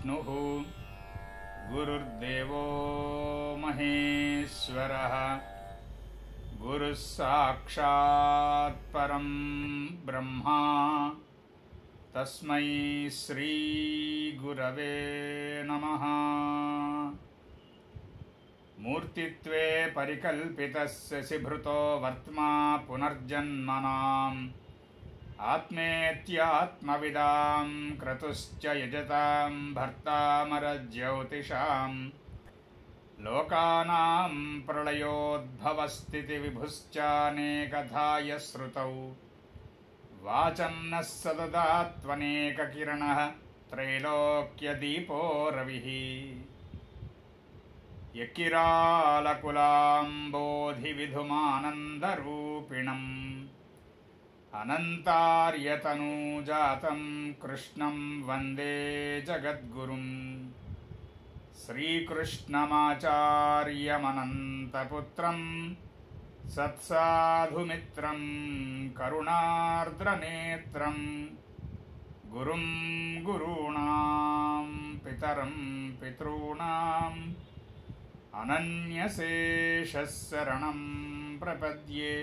विष्णुः गुरुर्देवो महेश्वरः गुरुः साक्षात् परं ब्रह्मा तस्मै श्री गुरवे नमः। मूर्तित्वे परिकल्पितस्य शिभृतो वर्त्मा पुनर्जन्मनाम् आत्मेत्यात्मविदां क्रतुश्च यजतां भर्तामरज्योतिषां लोकानां प्रलयोद्भवस्थितिविभुश्चानेकधा यश्रुतौ वाचं नः सददात्वनेककिरणः त्रैलोक्यदीपो रविः यकिरालकुलाम्बोधिविधुमानन्दरूपिणम् अनन्तार्यतनूजातं कृष्णं वन्दे जगद्गुरुं श्रीकृष्णमाचार्यमनन्तपुत्रं सत्साधुमित्रं करुणार्द्रनेत्रं गुरुं गुरूणां पितरं पितॄणाम् अनन्यशेषः शरणं प्रपद्ये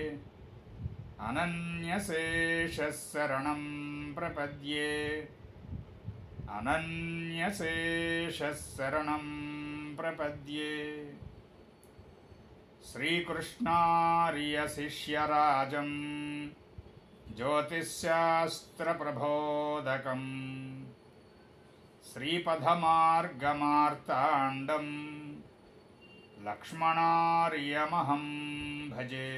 अनन्यशेषः शरणं प्रपद्ये अनन्यशेषः शरणं प्रपद्ये। श्रीकृष्णार्यशिष्यराजं ज्योतिश्शास्त्रप्रबोधकं श्रीपदमार्गमार्ताण्डं लक्ष्मणार्यमहं भजे।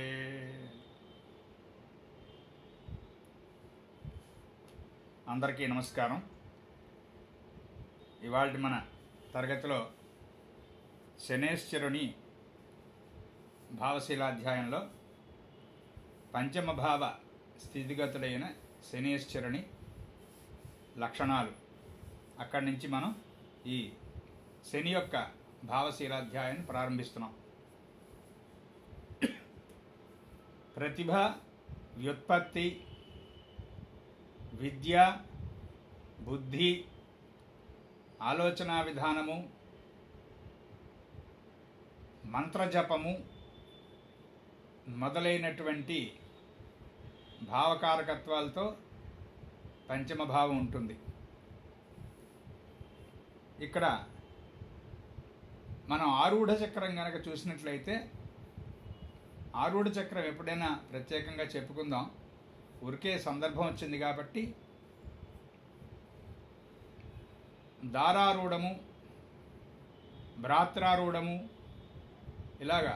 అందరికీ నమస్కారం. ఇవాళ మన తరగతిలో శనేశ్వరుని భావశీలాధ్యాయంలో పంచమ భావ స్థితిగతులైన శనేశ్వరుని లక్షణాలు అక్కడి నుంచి మనం ఈ శని యొక్క భావశీలాధ్యాయాన్ని ప్రారంభిస్తున్నాం. ప్రతిభ, వ్యుత్పత్తి, విద్య, బుద్ధి, ఆలోచనా విధానము, మంత్రజపము మొదలైనటువంటి భావకారకత్వాలతో పంచమ భావం ఉంటుంది. ఇక్కడ మనం ఆరూఢ చక్రం కనుక చూసినట్లయితే, ఆరూఢ చక్రం ఎప్పుడైనా ప్రత్యేకంగా చెప్పుకుందాం, ఊరికే సందర్భం వచ్చింది కాబట్టి. దారారూఢము, భ్రాత్రారూఢము, ఇలాగా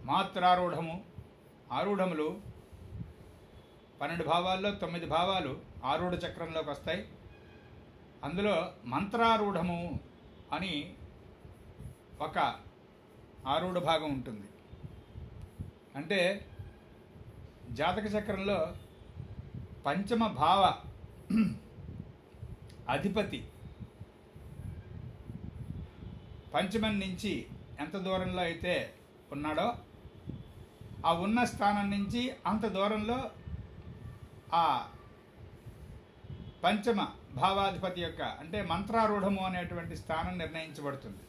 మాత్రారూఢము, ఆరూఢములు 12 భావాల్లో 9 భావాలు ఆరూఢ చక్రంలోకి వస్తాయి. అందులో మంత్రారూఢము అని ఒక ఆరూఢ భాగం ఉంటుంది. అంటే జాతక చక్రంలో పంచమ భావ అధిపతి పంచమం నుంచి ఎంత దూరంలో అయితే ఉన్నాడో ఆ ఉన్న స్థానం నుంచి అంత దూరంలో ఆ పంచమ భావాధిపతి యొక్క అంటే మంత్రారూఢము అనేటువంటి స్థానం నిర్ణయించబడుతుంది.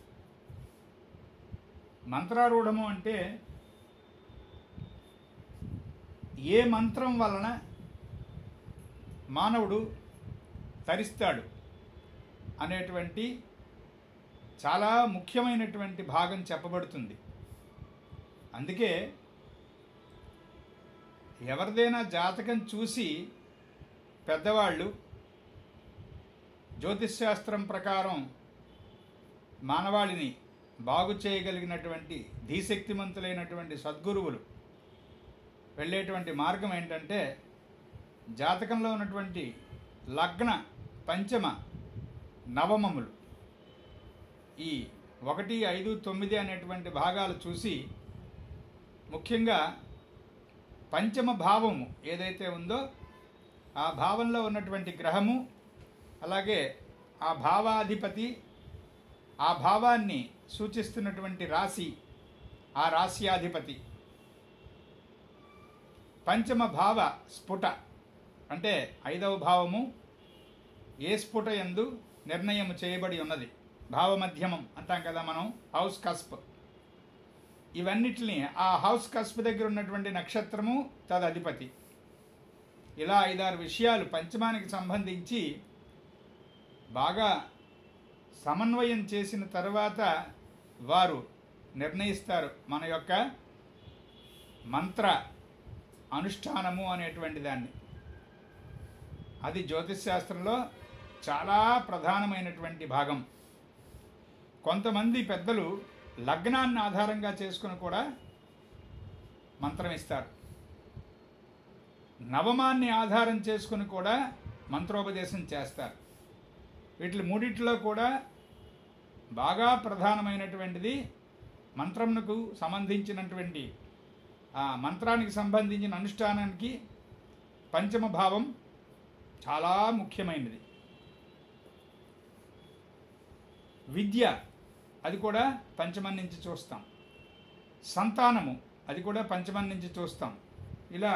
మంత్రారూఢము అంటే ఏ మంత్రం వలన మానవుడు తరిస్తాడు అనేటువంటి చాలా ముఖ్యమైనటువంటి భాగం చెప్పబడుతుంది. అందుకే ఎవరిదైనా జాతకం చూసి పెద్దవాళ్ళు జ్యోతిష్శాస్త్రం ప్రకారం మానవాళిని బాగు చేయగలిగినటువంటి ధీశక్తిమంతులైనటువంటి సద్గురువులు వెళ్ళేటువంటి మార్గం ఏంటంటే, జాతకంలో ఉన్నటువంటి లగ్న, పంచమ, నవమములు ఈ 1, 5, 9 అనేటువంటి భాగాలు చూసి ముఖ్యంగా పంచమ భావము ఏదైతే ఉందో ఆ భావంలో ఉన్నటువంటి గ్రహము, అలాగే ఆ భావాధిపతి, ఆ భావాన్ని సూచిస్తున్నటువంటి రాశి, ఆ రాశ్యాధిపతి, పంచమ భావ స్ఫుట అంటే 5వ భావము ఏ స్ఫుట యందు నిర్ణయం చేయబడి ఉన్నది. భావమధ్యమం అంటాం కదా మనం, హౌస్ కస్ప్. ఇవన్నిటిని ఆ హౌస్ కస్ప్ దగ్గర ఉన్నటువంటి నక్షత్రము తదధిపతి. ఇలా 5-6 విషయాలు పంచమానికి సంబంధించి బాగా సమన్వయం చేసిన తర్వాత వారు నిర్ణయిస్తారు మన యొక్క మంత్ర అనుష్ఠానము అనేటువంటి దాన్ని. అది జ్యోతిష్ శాస్త్రంలో చాలా ప్రధానమైనటువంటి భాగం. కొంతమంది పెద్దలు లగ్నాన్ని ఆధారంగా చేసుకుని కూడా మంత్రం ఇస్తారు. నవమాన్ని ఆధారం చేసుకుని కూడా మంత్రోపదేశం చేస్తారు. వీటి మూడిట్లో కూడా బాగా ప్రధానమైనటువంటిది మంత్రమునకు సంబంధించినటువంటి ఆ మంత్రానికి సంబంధించిన అనుష్ఠానానికి పంచమ భావం చాలా ముఖ్యమైనది. విద్య అది కూడా పంచమం నుంచి చూస్తాం. సంతానము అది కూడా పంచమం నుంచి చూస్తాం. ఇలా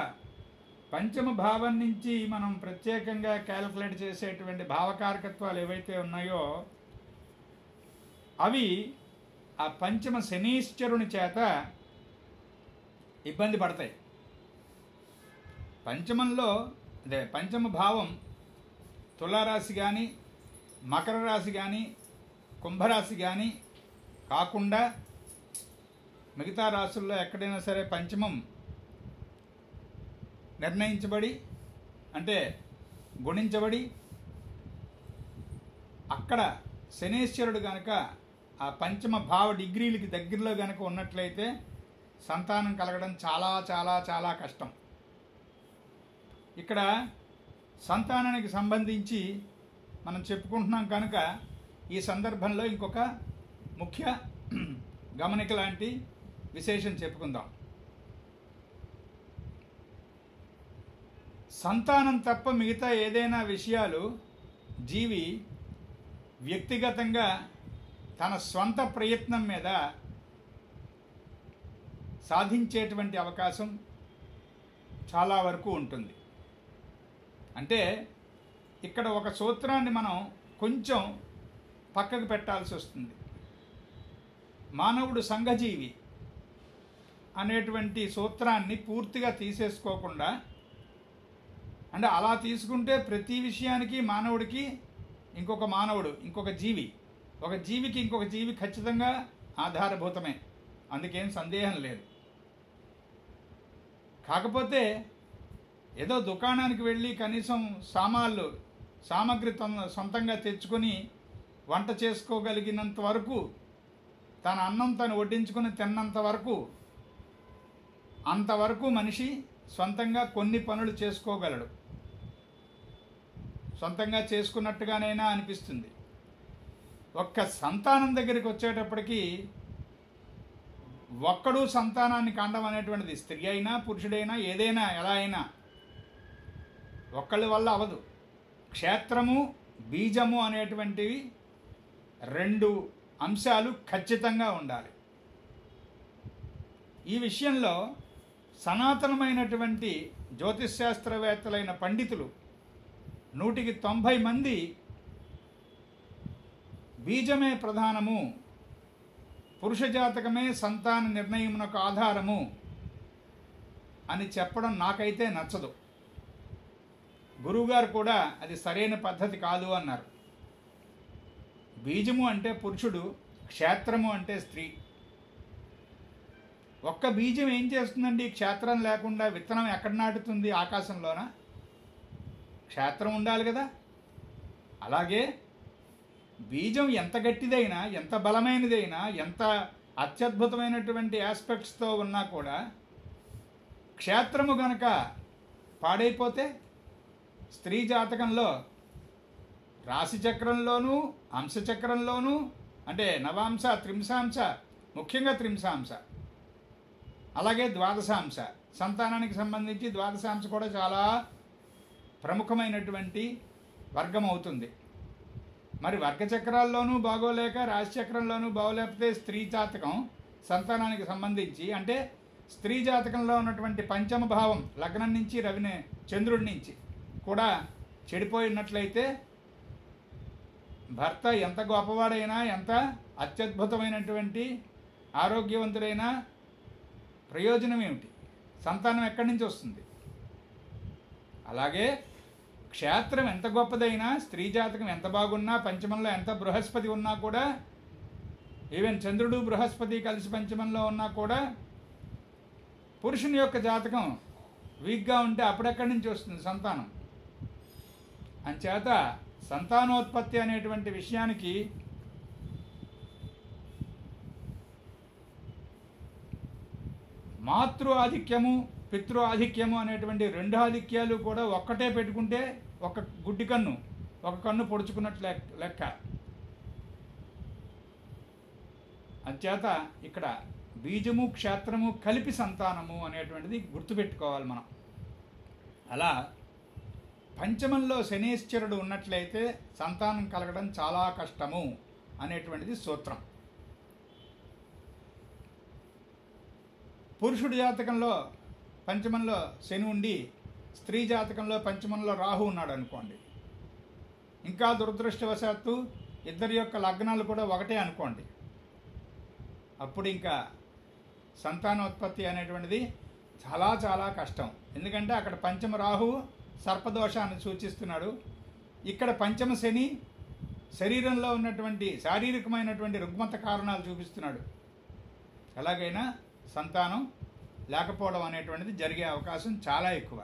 పంచమ భావం నుంచి మనం ప్రత్యేకంగా క్యాలిక్యులేట్ చేసేటువంటి భావకారకత్వాలు ఏవైతే ఉన్నాయో అవి ఆ పంచమ శనీశ్వరుని చేత ఇబ్బంది పడతాయి. పంచమంలో అదే పంచమ భావం తులారాశి కానీ, మకర రాశి కానీ, కుంభరాశి కానీ కాకుండా మిగతా రాశుల్లో ఎక్కడైనా సరే పంచమం నిర్ణయించబడి అంటే గుణించబడి అక్కడ శనేశ్వరుడు కనుక ఆ పంచమ భావ డిగ్రీలకి దగ్గరలో కనుక ఉన్నట్లయితే సంతానం కలగడం చాలా చాలా చాలా కష్టం. ఇక్కడ సంతానానికి సంబంధించి మనం చెప్పుకుంటున్నాం కనుక ఈ సందర్భంలో ఇంకొక ముఖ్య గమనిక లాంటి విశేషం చెప్పుకుందాం. సంతానం తప్ప మిగతా ఏదైనా విషయాలు జీవి వ్యక్తిగతంగా తన స్వంత ప్రయత్నం మీద సాధించేటువంటి అవకాశం చాలా వరకు ఉంటుంది. అంటే ఇక్కడ ఒక సూత్రాన్ని మనం కొంచెం పక్కకు పెట్టాల్సి వస్తుంది. మానవుడు సంఘజీవి అనేటువంటి సూత్రాన్ని పూర్తిగా తీసేసుకోకుండా, అంటే అలా తీసుకుంటే ప్రతి విషయానికి మానవుడికి ఇంకొక మానవుడు, ఇంకొక జీవి, ఒక జీవికి ఇంకొక జీవి ఖచ్చితంగా ఆధారభూతమే, అందుకేం సందేహం లేదు. కాకపోతే ఏదో దుకాణానికి వెళ్ళి కనీసం సామాగ్రి సొంతంగా తెచ్చుకొని వంట చేసుకోగలిగినంత వరకు, తన అన్నం తను వడ్డించుకొని తిన్నంత వరకు, అంతవరకు మనిషి సొంతంగా కొన్ని పనులు చేసుకోగలడు. సొంతంగా చేసుకున్నట్టుగానైనా అనిపిస్తుంది. ఒక్క సంతానం దగ్గరికి వచ్చేటప్పటికి ఒక్కడు సంతానాన్ని కండం అనేటువంటిది స్త్రీ అయినా పురుషుడైనా ఏదైనా ఎలా అయినా ఒక్కళ్ళ వల్ల అవదు. క్షేత్రము బీజము అనేటువంటివి 2 అంశాలు ఖచ్చితంగా ఉండాలి. ఈ విషయంలో సనాతనమైనటువంటి జ్యోతిష్ శాస్త్రవేత్తలైన పండితులు 190 మంది బీజమే ప్రధానము, పురుష జాతకమే సంతాన నిర్ణయమునకు ఆధారము అని చెప్పడం నాకైతే నచ్చదు. గురువుగారు కూడా అది సరైన పద్ధతి కాదు అన్నారు. బీజము అంటే పురుషుడు, క్షేత్రము అంటే స్త్రీ. ఒక్క బీజం ఏం చేస్తుందండి? క్షేత్రం లేకుండా విత్తనం ఎక్కడ నాటుతుంది? ఆకాశంలోన క్షేత్రం ఉండాలి కదా. అలాగే బీజం ఎంత గట్టిదైనా, ఎంత బలమైనదైనా, ఎంత అత్యద్భుతమైనటువంటి ఆస్పెక్ట్స్తో ఉన్నా కూడా క్షేత్రము గనక పాడైపోతే స్త్రీ జాతకంలో రాశిచక్రంలోనూ అంశచక్రంలోనూ, అంటే నవాంశ, త్రింశాంశ, ముఖ్యంగా త్రింశాంశ, అలాగే ద్వాదశాంశ, సంతానానికి సంబంధించి ద్వాదశాంశ కూడా చాలా ప్రముఖమైనటువంటి వర్గం అవుతుంది. మరి వర్గచక్రాల్లోనూ బాగోలేక రాశిచక్రంలోనూ బాగోలేకపోతే స్త్రీ జాతకం సంతానానికి సంబంధించి, అంటే స్త్రీ జాతకంలో ఉన్నటువంటి పంచమ భావం లగ్నం నుంచి చంద్రుడి నుంచి కూడా చెడిపోయినట్లయితే భర్త ఎంత గొప్పవాడైనా, ఎంత అత్యద్భుతమైనటువంటి ఆరోగ్యవంతుడైనా ప్రయోజనం ఏమిటి? సంతానం ఎక్కడి నుంచి వస్తుంది? అలాగే క్షేత్రం ఎంత గొప్పదైనా, స్త్రీ జాతకం ఎంత బాగున్నా, పంచమంలో ఎంత బృహస్పతి ఉన్నా కూడా, ఈవెన్ చంద్రుడు బృహస్పతి కలిసి పంచమంలో ఉన్నా కూడా పురుషుని యొక్క జాతకం వీక్గా ఉంటే అప్పుడెక్కడి నుంచి వస్తుంది సంతానం? అంచేత సంతానోత్పత్తి అనేటువంటి విషయానికి మాతృ ఆధిక్యము, పితృ ఆధిక్యము అనేటువంటి రెండు ఆధిక్యాలు కూడా ఒక్కటే పెట్టుకుంటే ఒక గుడ్డి కన్ను, ఒక కన్ను పొడుచుకున్నట్లు లెక్క. అంచేత ఇక్కడ బీజము క్షేత్రము కలిపి సంతానము అనేటువంటిది గుర్తుపెట్టుకోవాలి మనం. అలా పంచమంలో శనీశ్వరుడు ఉన్నట్లయితే సంతానం కలగడం చాలా కష్టము అనేటువంటిది సూత్రం. పురుషుడి జాతకంలో పంచమంలో శని ఉండి, స్త్రీ జాతకంలో పంచమంలో రాహు ఉన్నాడు అనుకోండి, ఇంకా దురదృష్టవశాత్తు ఇద్దరి యొక్క లగ్నాలు కూడా ఒకటే అనుకోండి, అప్పుడు ఇంకా సంతానోత్పత్తి అనేటువంటిది చాలా చాలా కష్టం. ఎందుకంటే అక్కడ పంచమ రాహువు సర్పదోషాన్ని సూచిస్తున్నాడు, ఇక్కడ పంచమ శని శరీరంలో ఉన్నటువంటి శారీరకమైనటువంటి రుగ్మత కారణాలు చూపిస్తున్నాడు. ఎలాగైనా సంతానం లేకపోవడం అనేటువంటిది జరిగే అవకాశం చాలా ఎక్కువ.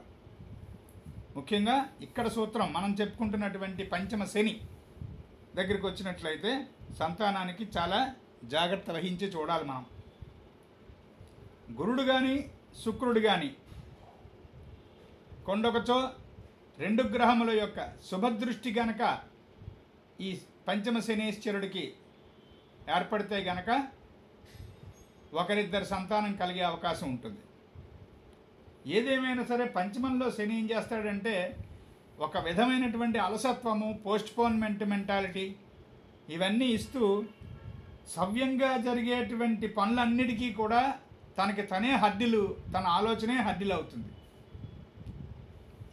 ముఖ్యంగా ఇక్కడ సూత్రం మనం చెప్పుకుంటున్నటువంటి పంచమ శని దగ్గరికి వచ్చినట్లయితే సంతానానికి చాలా జాగ్రత్త వహించి చూడాలి మనం. గురుడు కానీ శుక్రుడు కానీ కొండొకచో రెండు గ్రహముల యొక్క శుభదృష్టి గనక ఈ పంచమ శనీశ్వరుడికి ఏర్పడితే గనక ఒకరిద్దరు సంతానం కలిగే అవకాశం ఉంటుంది. ఏదేమైనా సరే పంచమంలో శని ఏం చేస్తాడంటే ఒక విధమైనటువంటి అలసత్వము, పోస్ట్పోన్మెంట్ మెంటాలిటీ ఇవన్నీ ఇస్తూ సవ్యంగా జరిగేటువంటి పనులన్నిటికీ కూడా తనకి తనే హద్దులు, తన ఆలోచనే హద్దులు అవుతుంది.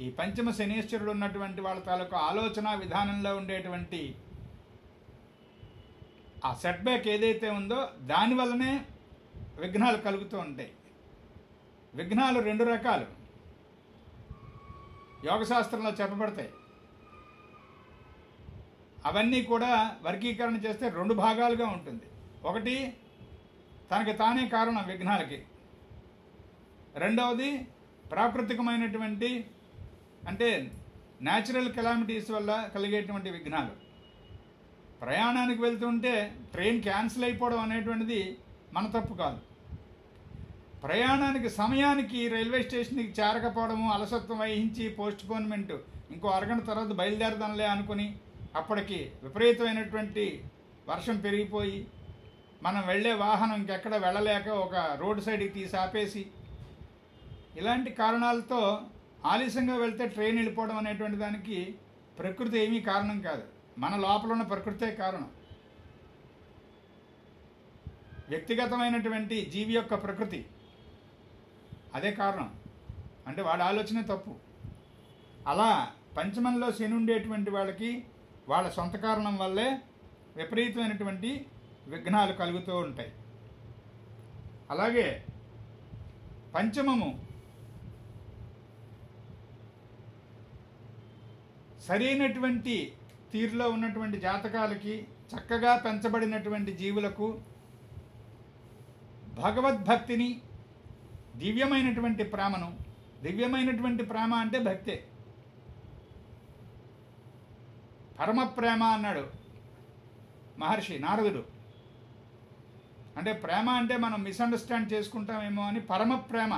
ఈ పంచమ శనీశ్వరుడు ఉన్నటువంటి వాళ్ళ తాలూకు ఆలోచన విధానంలో ఉండేటువంటి ఆ సెట్బ్యాక్ ఏదైతే ఉందో దానివల్లనే విఘ్నాలు కలుగుతూ ఉంటాయి. విఘ్నాలు రెండు రకాలు యోగశాస్త్రంలో చెప్పబడతాయి. అవన్నీ కూడా వర్గీకరణ చేస్తే రెండు భాగాలుగా ఉంటుంది. ఒకటి తనకి తానే కారణం విఘ్నాలకి, రెండవది ప్రాకృతికమైనటువంటి అంటే న్యాచురల్ కెలామిటీస్ వల్ల కలిగేటువంటి విఘ్నాలు. ప్రయాణానికి వెళ్తుంటే ట్రైన్ క్యాన్సిల్ అయిపోవడం అనేటువంటిది మన తప్పు కాదు. ప్రయాణానికి సమయానికి రైల్వే స్టేషన్కి చేరకపోవడము, అలసత్వం వహించి పోస్ట్పోన్మెంట్, ఇంకో అరగంట తర్వాత బయలుదేరదాంలే అనుకుని అప్పటికి విపరీతమైనటువంటి వర్షం పెరిగిపోయి మనం వెళ్ళే వాహనం ఇంకెక్కడ వెళ్ళలేక ఒక రోడ్ సైడ్కి తీసి ఆపేసి, ఇలాంటి కారణాలతో ఆలస్యంగా వెళ్తే ట్రైన్ వెళ్ళిపోవడం అనేటువంటి దానికి ప్రకృతి ఏమీ కారణం కాదు, మన లోపల ఉన్న ప్రకృతే కారణం. వ్యక్తిగతమైనటువంటి జీవి యొక్క ప్రకృతి అదే కారణం, అంటే వాడి ఆలోచనే తప్పు. అలా పంచమంలో శని ఉండేటువంటి వాళ్ళకి వాళ్ళ సొంత కారణం వల్లే విపరీతమైనటువంటి విఘ్నాలు కలుగుతూ ఉంటాయి. అలాగే పంచమము సరైనటువంటి తీరులో ఉన్నటువంటి జాతకాలకి, చక్కగా పెంచబడినటువంటి జీవులకు భగవద్భక్తిని, దివ్యమైనటువంటి ప్రేమను, దివ్యమైనటువంటి ప్రేమ అంటే భక్తే, పరమ ప్రేమ అన్నాడు మహర్షి నారదుడు. అంటే ప్రేమ అంటే మనం మిస్అండర్స్టాండ్ చేసుకుంటామేమో అని పరమ ప్రేమ,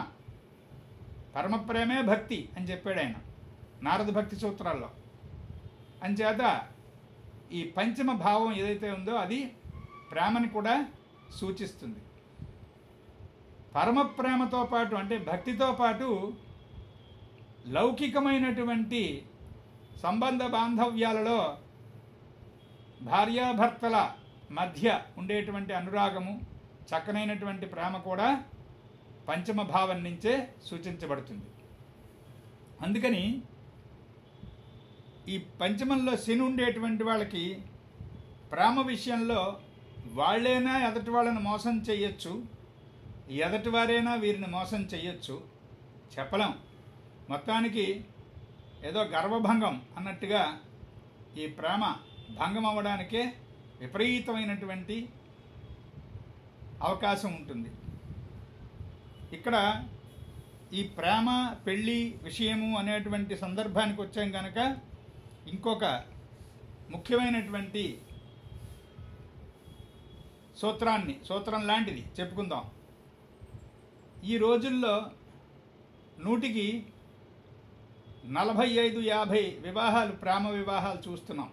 పరమ ప్రేమే భక్తి అని చెప్పాడు ఆయన నారద భక్తి సూత్రాల్లో. అంచేత ఈ పంచమ భావం ఏదైతే ఉందో అది ప్రేమని కూడా సూచిస్తుంది. పరమ ప్రేమతో పాటు అంటే భక్తితో పాటు లౌకికమైనటువంటి సంబంధ బాంధవ్యాలలో భార్యాభర్తల మధ్య ఉండేటువంటి అనురాగము, చక్కనైనటువంటి ప్రేమ కూడా పంచమ భావం నుంచే సూచించబడుతుంది. అందుకని ఈ పంచమంలో శని ఉండేటువంటి వాళ్ళకి ప్రేమ విషయంలో వాళ్ళైనా ఎదటి వాళ్ళని మోసం చేయొచ్చు, ఎదటివారైనా వీరిని మోసం చేయొచ్చు, చెప్పలేం. మొత్తానికి ఏదో గర్వభంగం అన్నట్టుగా ఈ ప్రేమ భంగం అవ్వడానికే విపరీతమైనటువంటి అవకాశం ఉంటుంది. ఇక్కడ ఈ ప్రేమ పెళ్ళి విషయము అనేటువంటి సందర్భానికి వచ్చాం కనుక ఇంకొక ముఖ్యమైనటువంటి సూత్రం లాంటిది చెప్పుకుందాం. ఈ రోజుల్లో 100కి 45-50 వివాహాలు ప్రేమ వివాహాలు చూస్తున్నాం.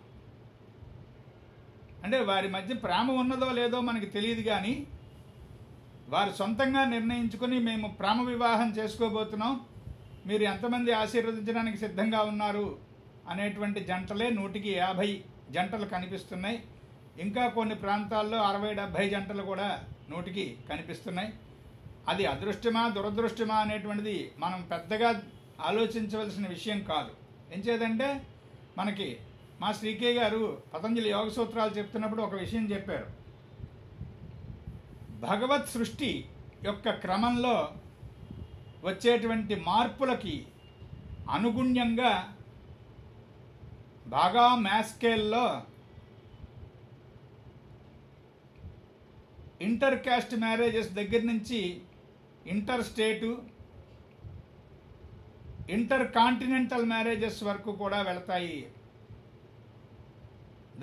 అంటే వారి మధ్య ప్రేమ ఉన్నదో లేదో మనకి తెలియదు, కానీ వారు సొంతంగా నిర్ణయించుకొని మేము ప్రేమ వివాహం చేసుకోబోతున్నాం, మీరు ఎంతమంది ఆశీర్వదించడానికి సిద్ధంగా ఉన్నారు అనేటువంటి జంటలే 100కి 50 జంటలు కనిపిస్తున్నాయి. ఇంకా కొన్ని ప్రాంతాల్లో 60-70 జంటలు కూడా 100కి కనిపిస్తున్నాయి. అది అదృష్టమా దురదృష్టమా అనేటువంటిది మనం పెద్దగా ఆలోచించవలసిన విషయం కాదు. ఎంచేదంటే మనకి మా శ్రీకే గారు పతంజలి యోగ సూత్రాలు చెప్తున్నప్పుడు ఒక విషయం చెప్పారు. భగవత్ సృష్టి యొక్క క్రమంలో వచ్చేటువంటి మార్పులకి అనుగుణ్యంగా బాగా మ్యాస్ స్కేల్లో ఇంటర్ కాస్ట్ మ్యారేజెస్ దగ్గర నుంచి ఇంటర్ స్టేటు, ఇంటర్ కాంటినెంటల్ మ్యారేజెస్ వరకు కూడా వెళతాయి.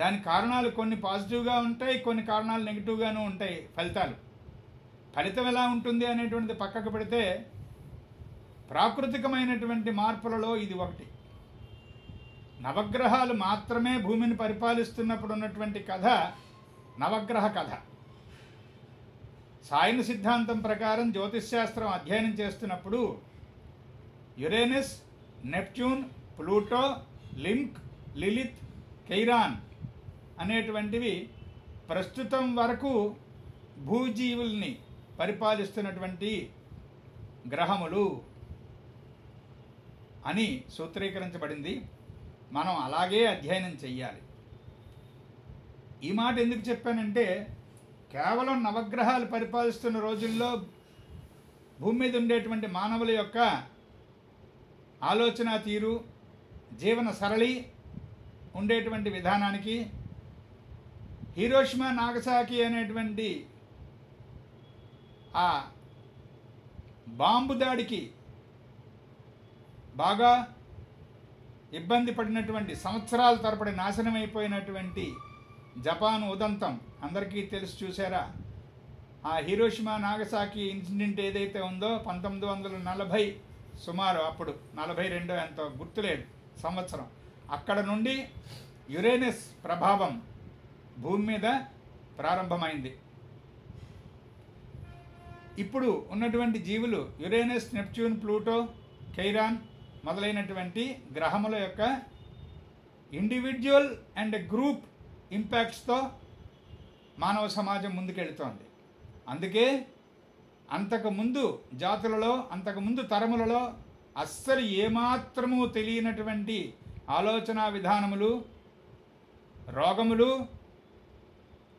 దాని కారణాలు కొన్ని పాజిటివ్గా ఉంటాయి, కొన్ని కారణాలు నెగిటివ్గాను ఉంటాయి. ఫలితం ఎలా ఉంటుంది అనేటువంటిది పక్కకు పెడితే ప్రాకృతికమైనటువంటి మార్పులలో ఇది ఒకటి. నవగ్రహాలు మాత్రమే భూమిని పరిపాలిస్తున్నప్పుడు ఉన్నటువంటి కథ నవగ్రహ కథ. సాయన సిద్ధాంతం ప్రకారం జ్యోతిష్శాస్త్రం అధ్యయనం చేస్తున్నప్పుడు Uranus, Neptune, Pluto, link, Lilith, Chiron అనేటువంటివి ప్రస్తుతం వరకు భూజీవుల్ని పరిపాలిస్తున్నటువంటి గ్రహములు అని సూత్రీకరించబడింది. మనం అలాగే అధ్యయనం చెయ్యాలి. ఈ మాట ఎందుకు చెప్పానంటే కేవలం నవగ్రహాలు పరిపాలిస్తున్న రోజుల్లో భూమి మీద ఉండేటువంటి మానవుల యొక్క ఆలోచన తీరు, జీవన సరళి ఉండేటువంటి విధానానికి హిరోషిమా నాగసాకి అనేటువంటి ఆ బాంబు దాడికి బాగా ఇబ్బంది పడినటువంటి, సంవత్సరాల తరబడి నాశనమైపోయినటువంటి జపాన్ ఉదంతం అందరికీ తెలుసు, చూసారా? ఆ హిరోషిమా నాగసాకి ఇన్సిడెంట్ ఏదైతే ఉందో 1940 సుమారు, అప్పుడు 42 ఎంతో గుర్తులేదు సంవత్సరం, అక్కడ నుండి యురేనస్ ప్రభావం భూమి మీద ప్రారంభమైంది. ఇప్పుడు ఉన్నటువంటి జీవులు యురేనస్, నెప్ట్యూన్, ప్లూటో, కైరాన్ మొదలైనటువంటి గ్రహముల యొక్క ఇండివిజువల్ అండ్ గ్రూప్ ఇంపాక్ట్స్తో మానవ సమాజం ముందుకెళ్తోంది. అందుకే అంతకుముందు జాతులలో, అంతకుముందు తరములలో అస్సలు ఏమాత్రము తెలియనటువంటి ఆలోచన విధానములు, రోగములు,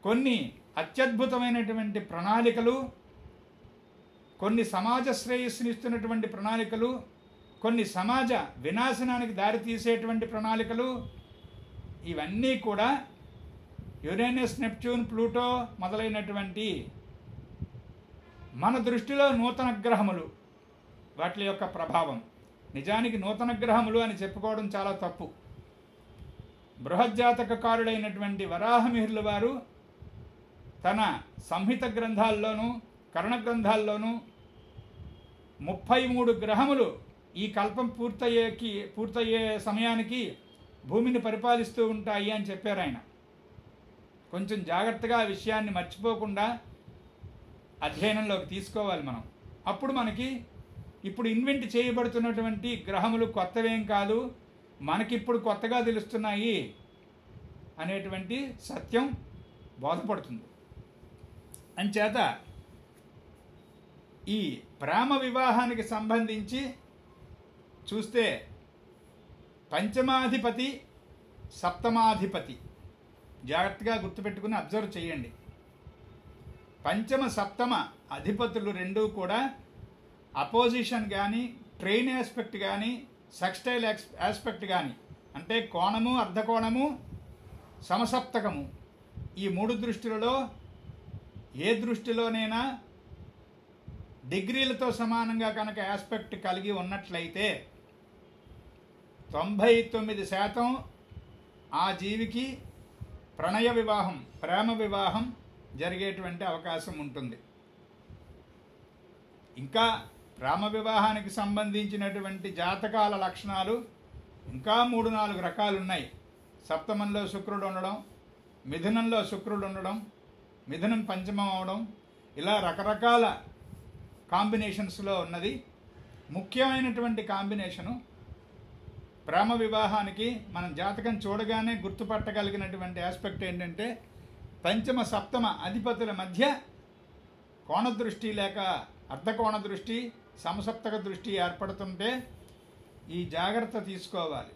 కొన్ని అత్యద్భుతమైనటువంటి ప్రణాళికలు, కొన్ని సమాజ శ్రేయస్సునిస్తున్నటువంటి ప్రణాళికలు, కొన్ని సమాజ వినాశనానికి దారితీసేటువంటి ప్రణాళికలు, ఇవన్నీ కూడా యురేనస్, నెప్ట్యూన్, ప్లూటో మొదలైనటువంటి మన దృష్టిలో నూతన గ్రహములు, వాటి యొక్క ప్రభావం. నిజానికి నూతన గ్రహములు అని చెప్పుకోవడం చాలా తప్పు. బృహజ్జాతకకారుడైనటువంటి వరాహమిహిరుల వారు తన సంహిత గ్రంథాల్లోనూ కరణ గ్రంథాల్లోనూ 33 గ్రహములు ఈ కల్పం పూర్తయ్యే సమయానికి భూమిని పరిపాలిస్తూ ఉంటాయి అని చెప్పారు ఆయన. కొంచెం జాగ్రత్తగా ఆ విషయాన్ని మర్చిపోకుండా అధ్యయనంలోకి తీసుకోవాలి మనం. అప్పుడు మనకి ఇప్పుడు ఇన్వెంట్ చేయబడుతున్నటువంటి గ్రహములు కొత్తవేం కాదు, మనకిప్పుడు కొత్తగా తెలుస్తున్నాయి అనేటువంటి సత్యం బోధపడుతుంది. అంచేత ఈ ప్రేమ వివాహానికి సంబంధించి చూస్తే పంచమాధిపతి, సప్తమాధిపతి జాగ్రత్తగా గుర్తుపెట్టుకుని అబ్జర్వ్ చేయండి. పంచమ సప్తమ అధిపతులు రెండూ కూడా అపోజిషన్ కానీ, ట్రైన్ ఆస్పెక్ట్ కానీ, సెక్స్టైల్ ఆస్పెక్ట్ కానీ, అంటే కోణము, అర్ధకోణము, సమసప్తకము, ఈ మూడు దృష్టిలలో ఏ దృష్టిలోనైనా డిగ్రీలతో సమానంగా కనుక ఆస్పెక్ట్ కలిగి ఉన్నట్లయితే 99% ఆ జీవికి ప్రణయ వివాహం, ప్రేమ వివాహం జరిగేటువంటి అవకాశం ఉంటుంది. ఇంకా ప్రేమ వివాహానికి సంబంధించినటువంటి జాతకాల లక్షణాలు ఇంకా 3-4 రకాలు ఉన్నాయి. సప్తమంలో శుక్రుడు ఉండడం, మిథునంలో శుక్రుడు ఉండడం, మిథునం పంచమం అవడం, ఇలా రకరకాల కాంబినేషన్స్లో ఉన్నది. ముఖ్యమైనటువంటి కాంబినేషను ప్రేమ వివాహానికి మనం జాతకం చూడగానే గుర్తుపట్టగలిగినటువంటి ఆస్పెక్ట్ ఏంటంటే పంచమ సప్తమ అధిపతుల మధ్య కోణ దృష్టి లేక అర్ధకోణ దృష్టి, సమసప్తక దృష్టి ఏర్పడుతుంటే ఈ జాగ్రత్త తీసుకోవాలి.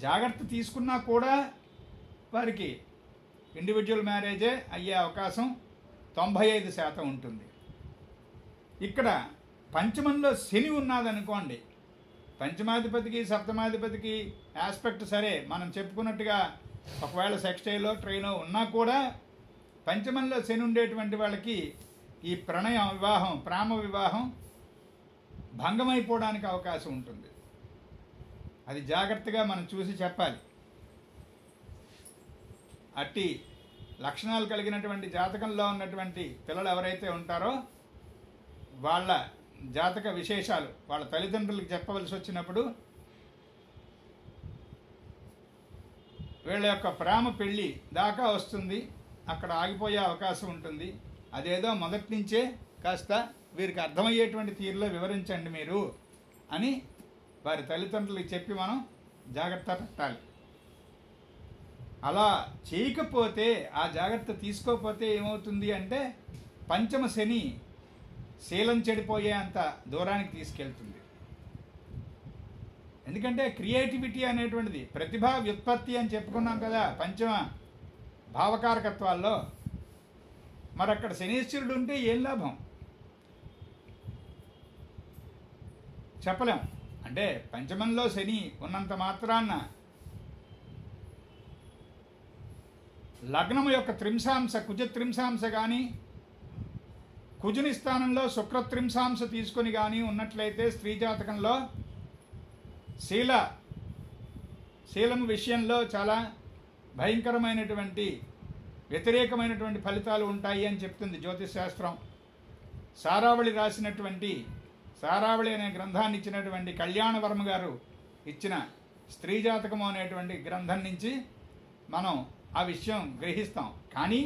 జాగ్రత్త తీసుకున్నా కూడా వారికి ఇండివిజువల్ మ్యారేజే అయ్యే అవకాశం 95% ఉంటుంది. ఇక్కడ పంచమంలో శని ఉన్నదనుకోండి, పంచమాధిపతికి సప్తమాధిపతికి ఆస్పెక్ట్ సరే మనం చెప్పుకున్నట్టుగా ఒకవేళ సెక్స్టైలో ట్రైనో ఉన్నా కూడా పంచమంలో శని ఉండేటువంటి వాళ్ళకి ఈ ప్రణయ వివాహం, ప్రేమ వివాహం భంగమైపోవడానికి అవకాశం ఉంటుంది. అది జాగ్రత్తగా మనం చూసి చెప్పాలి. అట్టి లక్షణాలు కలిగినటువంటి జాతకంలో ఉన్నటువంటి పిల్లలు ఎవరైతే ఉంటారో వాళ్ళ జాతక విశేషాలు వాళ్ళ తల్లిదండ్రులకు చెప్పవలసి వచ్చినప్పుడు వీళ్ళ యొక్క ప్రేమ పెళ్ళి దాకా వస్తుంది, అక్కడ ఆగిపోయే అవకాశం ఉంటుంది. అదేదో మొదటి నుంచే కాస్త వీరికి అర్థమయ్యేటువంటి తీరులో వివరించండి మీరు అని వారి తల్లిదండ్రులకు చెప్పి మనం జాగ్రత్త పెట్టాలి. అలా చేయకపోతే, ఆ జాగ్రత్త తీసుకోకపోతే ఏమవుతుంది అంటే పంచమ శని శీలం చెడిపోయే అంత దూరానికి తీసుకెళ్తుంది. ఎందుకంటే క్రియేటివిటీ అనేటువంటిది ప్రతిభా వ్యుత్పత్తి అని చెప్పుకున్నాం కదా పంచమ భావకారకత్వాల్లో. మరి అక్కడ శనీశ్వరుడు ఉంటే ఏం లాభం చెప్పలేం. అంటే పంచమంలో శని ఉన్నంత మాత్రాన లగ్నము యొక్క త్రింశాంశ కుజ త్రింశాంశ కానీ, కుజుని స్థానంలో శుక్ర త్రింశాంశ తీసుకొని కానీ ఉన్నట్లయితే స్త్రీ జాతకంలో శీలము విషయంలో చాలా భయంకరమైనటువంటి వ్యతిరేకమైనటువంటి ఫలితాలు ఉంటాయి అని చెప్తుంది జ్యోతిష్ శాస్త్రం. సారావళి రాసినటువంటి, సారావళి అనే గ్రంథాన్ని ఇచ్చినటువంటి కళ్యాణవర్మ గారు ఇచ్చిన స్త్రీ జాతకము అనేటువంటి గ్రంథం నుంచి మనం ఆ విషయం గ్రహిస్తాం. కానీ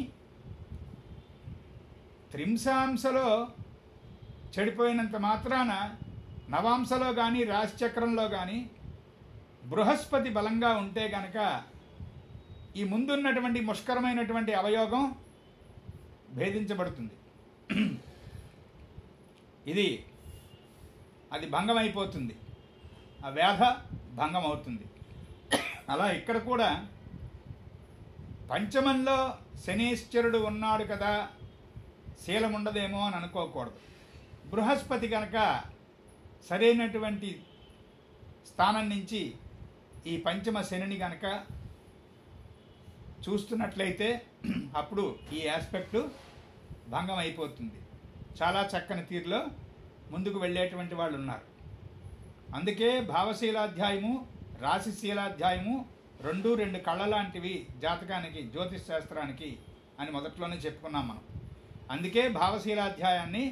త్రింశాంశలో చెడిపోయినంత మాత్రాన నవాంశలో కానీ రాశిచక్రంలో కానీ బృహస్పతి బలంగా ఉంటే గనక ఈ ముందున్నటువంటి ముష్కరమైనటువంటి అవయోగం భేదించబడుతుంది. అది భంగమైపోతుంది, ఆ వ్యాధ భంగం అవుతుంది. అలా ఇక్కడ కూడా పంచమంలో శనీశ్వరుడు ఉన్నాడు కదా శీలం ఉండదేమో అని అనుకోకూడదు. బృహస్పతి కనుక సరైనటువంటి స్థానం నుంచి ఈ పంచమ శనిని కనుక చూస్తున్నట్లయితే అప్పుడు ఈ ఆస్పెక్టు భంగం అయిపోతుంది. చాలా చక్కని తీరులో ముందుకు వెళ్ళేటువంటి వాళ్ళు ఉన్నారు. అందుకే భావశీలాధ్యాయము, రాశిశీలాధ్యాయము రెండు కళ్ళ లాంటివి జాతకానికి, జ్యోతిష్ శాస్త్రానికి అని మొదట్లోనే చెప్పుకున్నాం మనం. అందుకే భావశీలాధ్యాయాన్ని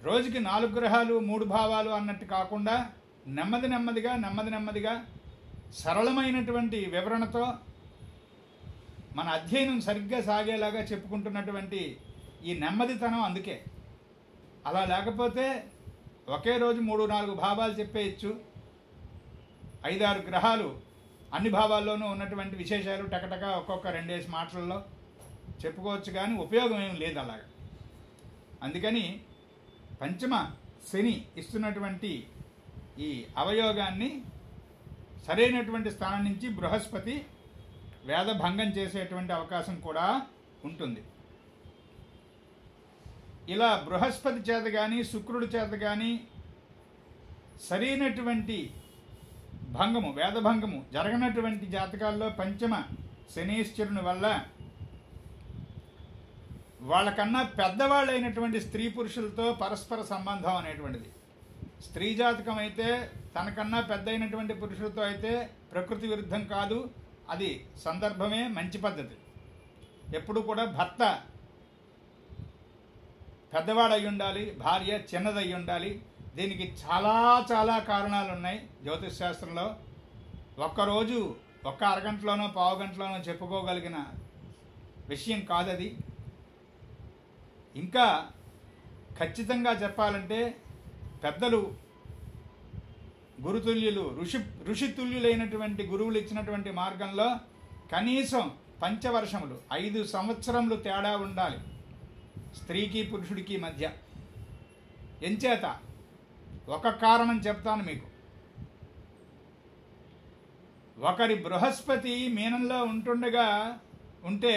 రోజుకి 4 గ్రహాలు 3 భావాలు అన్నట్టు కాకుండా నెమ్మదిగా సరళమైనటువంటి వివరణతో మన అధ్యయనం సరిగ్గా సాగేలాగా చెప్పుకుంటున్నటువంటి ఈ నెమ్మదితనం అందుకే. అలా లేకపోతే ఒకే రోజు 3-4 భావాలు చెప్పేయచ్చు, 5-6 గ్రహాలు అన్ని భావాల్లోనూ ఉన్నటువంటి విశేషాలు టకటక ఒక్కొక్క 2 మాటల్లో చెప్పుకోవచ్చు, కానీ ఉపయోగం ఏం లేదు అలాగా. అందుకని పంచమ శని ఇస్తున్నటువంటి ఈ అవయోగాన్ని సరైనటువంటి స్థానం నుంచి బృహస్పతి వేద భంగం చేసేటువంటి అవకాశం కూడా ఉంటుంది. ఇలా బృహస్పతి చేత కానీ శుక్రుడి చేత కానీ సరైనటువంటి భంగము, వేదభంగము జరగనటువంటి జాతకాల్లో పంచమ శనీశ్వరుని వల్ల వాళ్ళకన్నా పెద్దవాళ్ళైనటువంటి స్త్రీ పురుషులతో పరస్పర సంబంధం అనేటువంటిది, స్త్రీ జాతకం అయితే తనకన్నా పెద్ద అయినటువంటి పురుషులతో అయితే ప్రకృతి విరుద్ధం కాదు, అది సందర్భమే, మంచి పద్ధతి. ఎప్పుడు కూడా భర్త పెద్దవాడై ఉండాలి, భార్య చిన్నదై ఉండాలి. దీనికి చాలా చాలా కారణాలు ఉన్నాయి జ్యోతిష్ శాస్త్రంలో. ఒక్కరోజు ఒక్క అరగంటలోనో పావు గంటలోనో చెప్పుకోగలిగిన విషయం కాదది. ఇంకా ఖచ్చితంగా చెప్పాలంటే పెద్దలు, గురుతుల్యులు, ఋషితుల్యులైనటువంటి గురువులు ఇచ్చినటువంటి మార్గంలో కనీసం పంచవర్షములు 5 సంవత్సరములు తేడా ఉండాలి స్త్రీకి పురుషుడికి మధ్య. ఎంచేత ఒక కారణం చెప్తాను మీకు. ఒకరి బృహస్పతి మీనంలో ఉంటే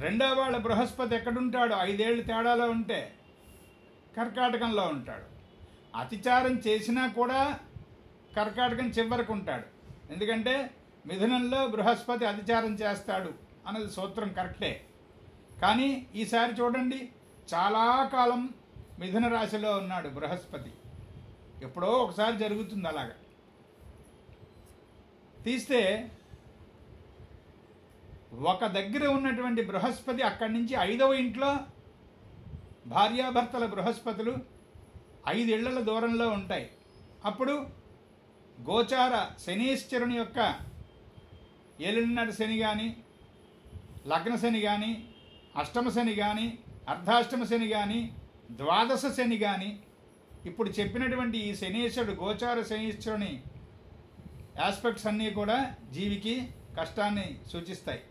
రెండో వాళ్ళ బృహస్పతి ఎక్కడుంటాడు? 5 ఏళ్ళు తేడాలో ఉంటే కర్కాటకంలో ఉంటాడు. అతిచారం చేసినా కూడా కర్కాటకం చివరకు ఉంటాడు. ఎందుకంటే మిథునంలో బృహస్పతి అతిచారం చేస్తాడు అన్నది సూత్రం కరెక్టే. కానీ ఈసారి చూడండి, చాలా కాలం మిథున రాశిలో ఉన్నాడు బృహస్పతి. ఎప్పుడో ఒకసారి జరుగుతుంది అలాగా. తీస్తే ఒక దగ్గర ఉన్నటువంటి బృహస్పతి అక్కడి నుంచి 5వ ఇంట్లో భార్యాభర్తల బృహస్పతులు 5 ఇళ్ల దూరంలో ఉంటాయి. అప్పుడు గోచార శనీశ్వరుని యొక్క ఏలినాటి శని కానీ, లగ్న శని కానీ, అష్టమ శని కానీ, అర్ధాష్టమ శని కానీ, ద్వాదశ శని కానీ, ఇప్పుడు చెప్పినటువంటి ఈ శనీశ్వరుడు గోచార శనీశ్వరుని ఆస్పెక్ట్స్ అన్నీ కూడా జీవికి కష్టాన్ని సూచిస్తాయి.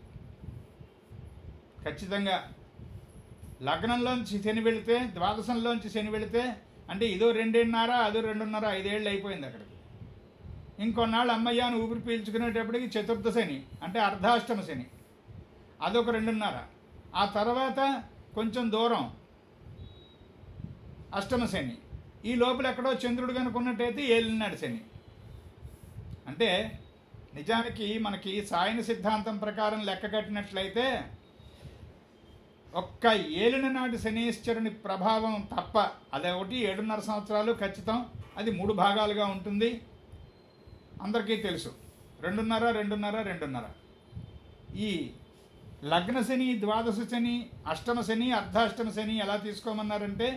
ఖచ్చితంగా లగ్నంలోంచి శని వెళితే, ద్వాదశంలోంచి శని వెళితే అంటే ఇదో 2.5 అదో 2.5 5 ఏళ్ళు అయిపోయింది అక్కడికి. ఇంకొన్నాళ్ళు అమ్మయ్యాను ఊపిరి పీల్చుకునేటప్పటికి చతుర్థ శని అంటే అర్ధాష్టమ శని, అదొక 2.5. ఆ తర్వాత కొంచెం దూరం అష్టమ శని. ఈ లోపల ఎక్కడో చంద్రుడు కనుకున్నట్టయితే ఏలినాడు శని. అంటే నిజానికి మనకి సాయన సిద్ధాంతం ప్రకారం లెక్క కట్టినట్లయితే ఒక్క ఏలిన నాటి శనీశ్వరుని ప్రభావం తప్ప, అదొకటి 7.5 సంవత్సరాలు ఖచ్చితం. అది 3 భాగాలుగా ఉంటుంది, అందరికీ తెలుసు. 2.5 ఈ లగ్న శని, ద్వాదశ శని, అష్టమ శని, అర్ధాష్టమ శని ఎలా తీసుకోమన్నారంటే,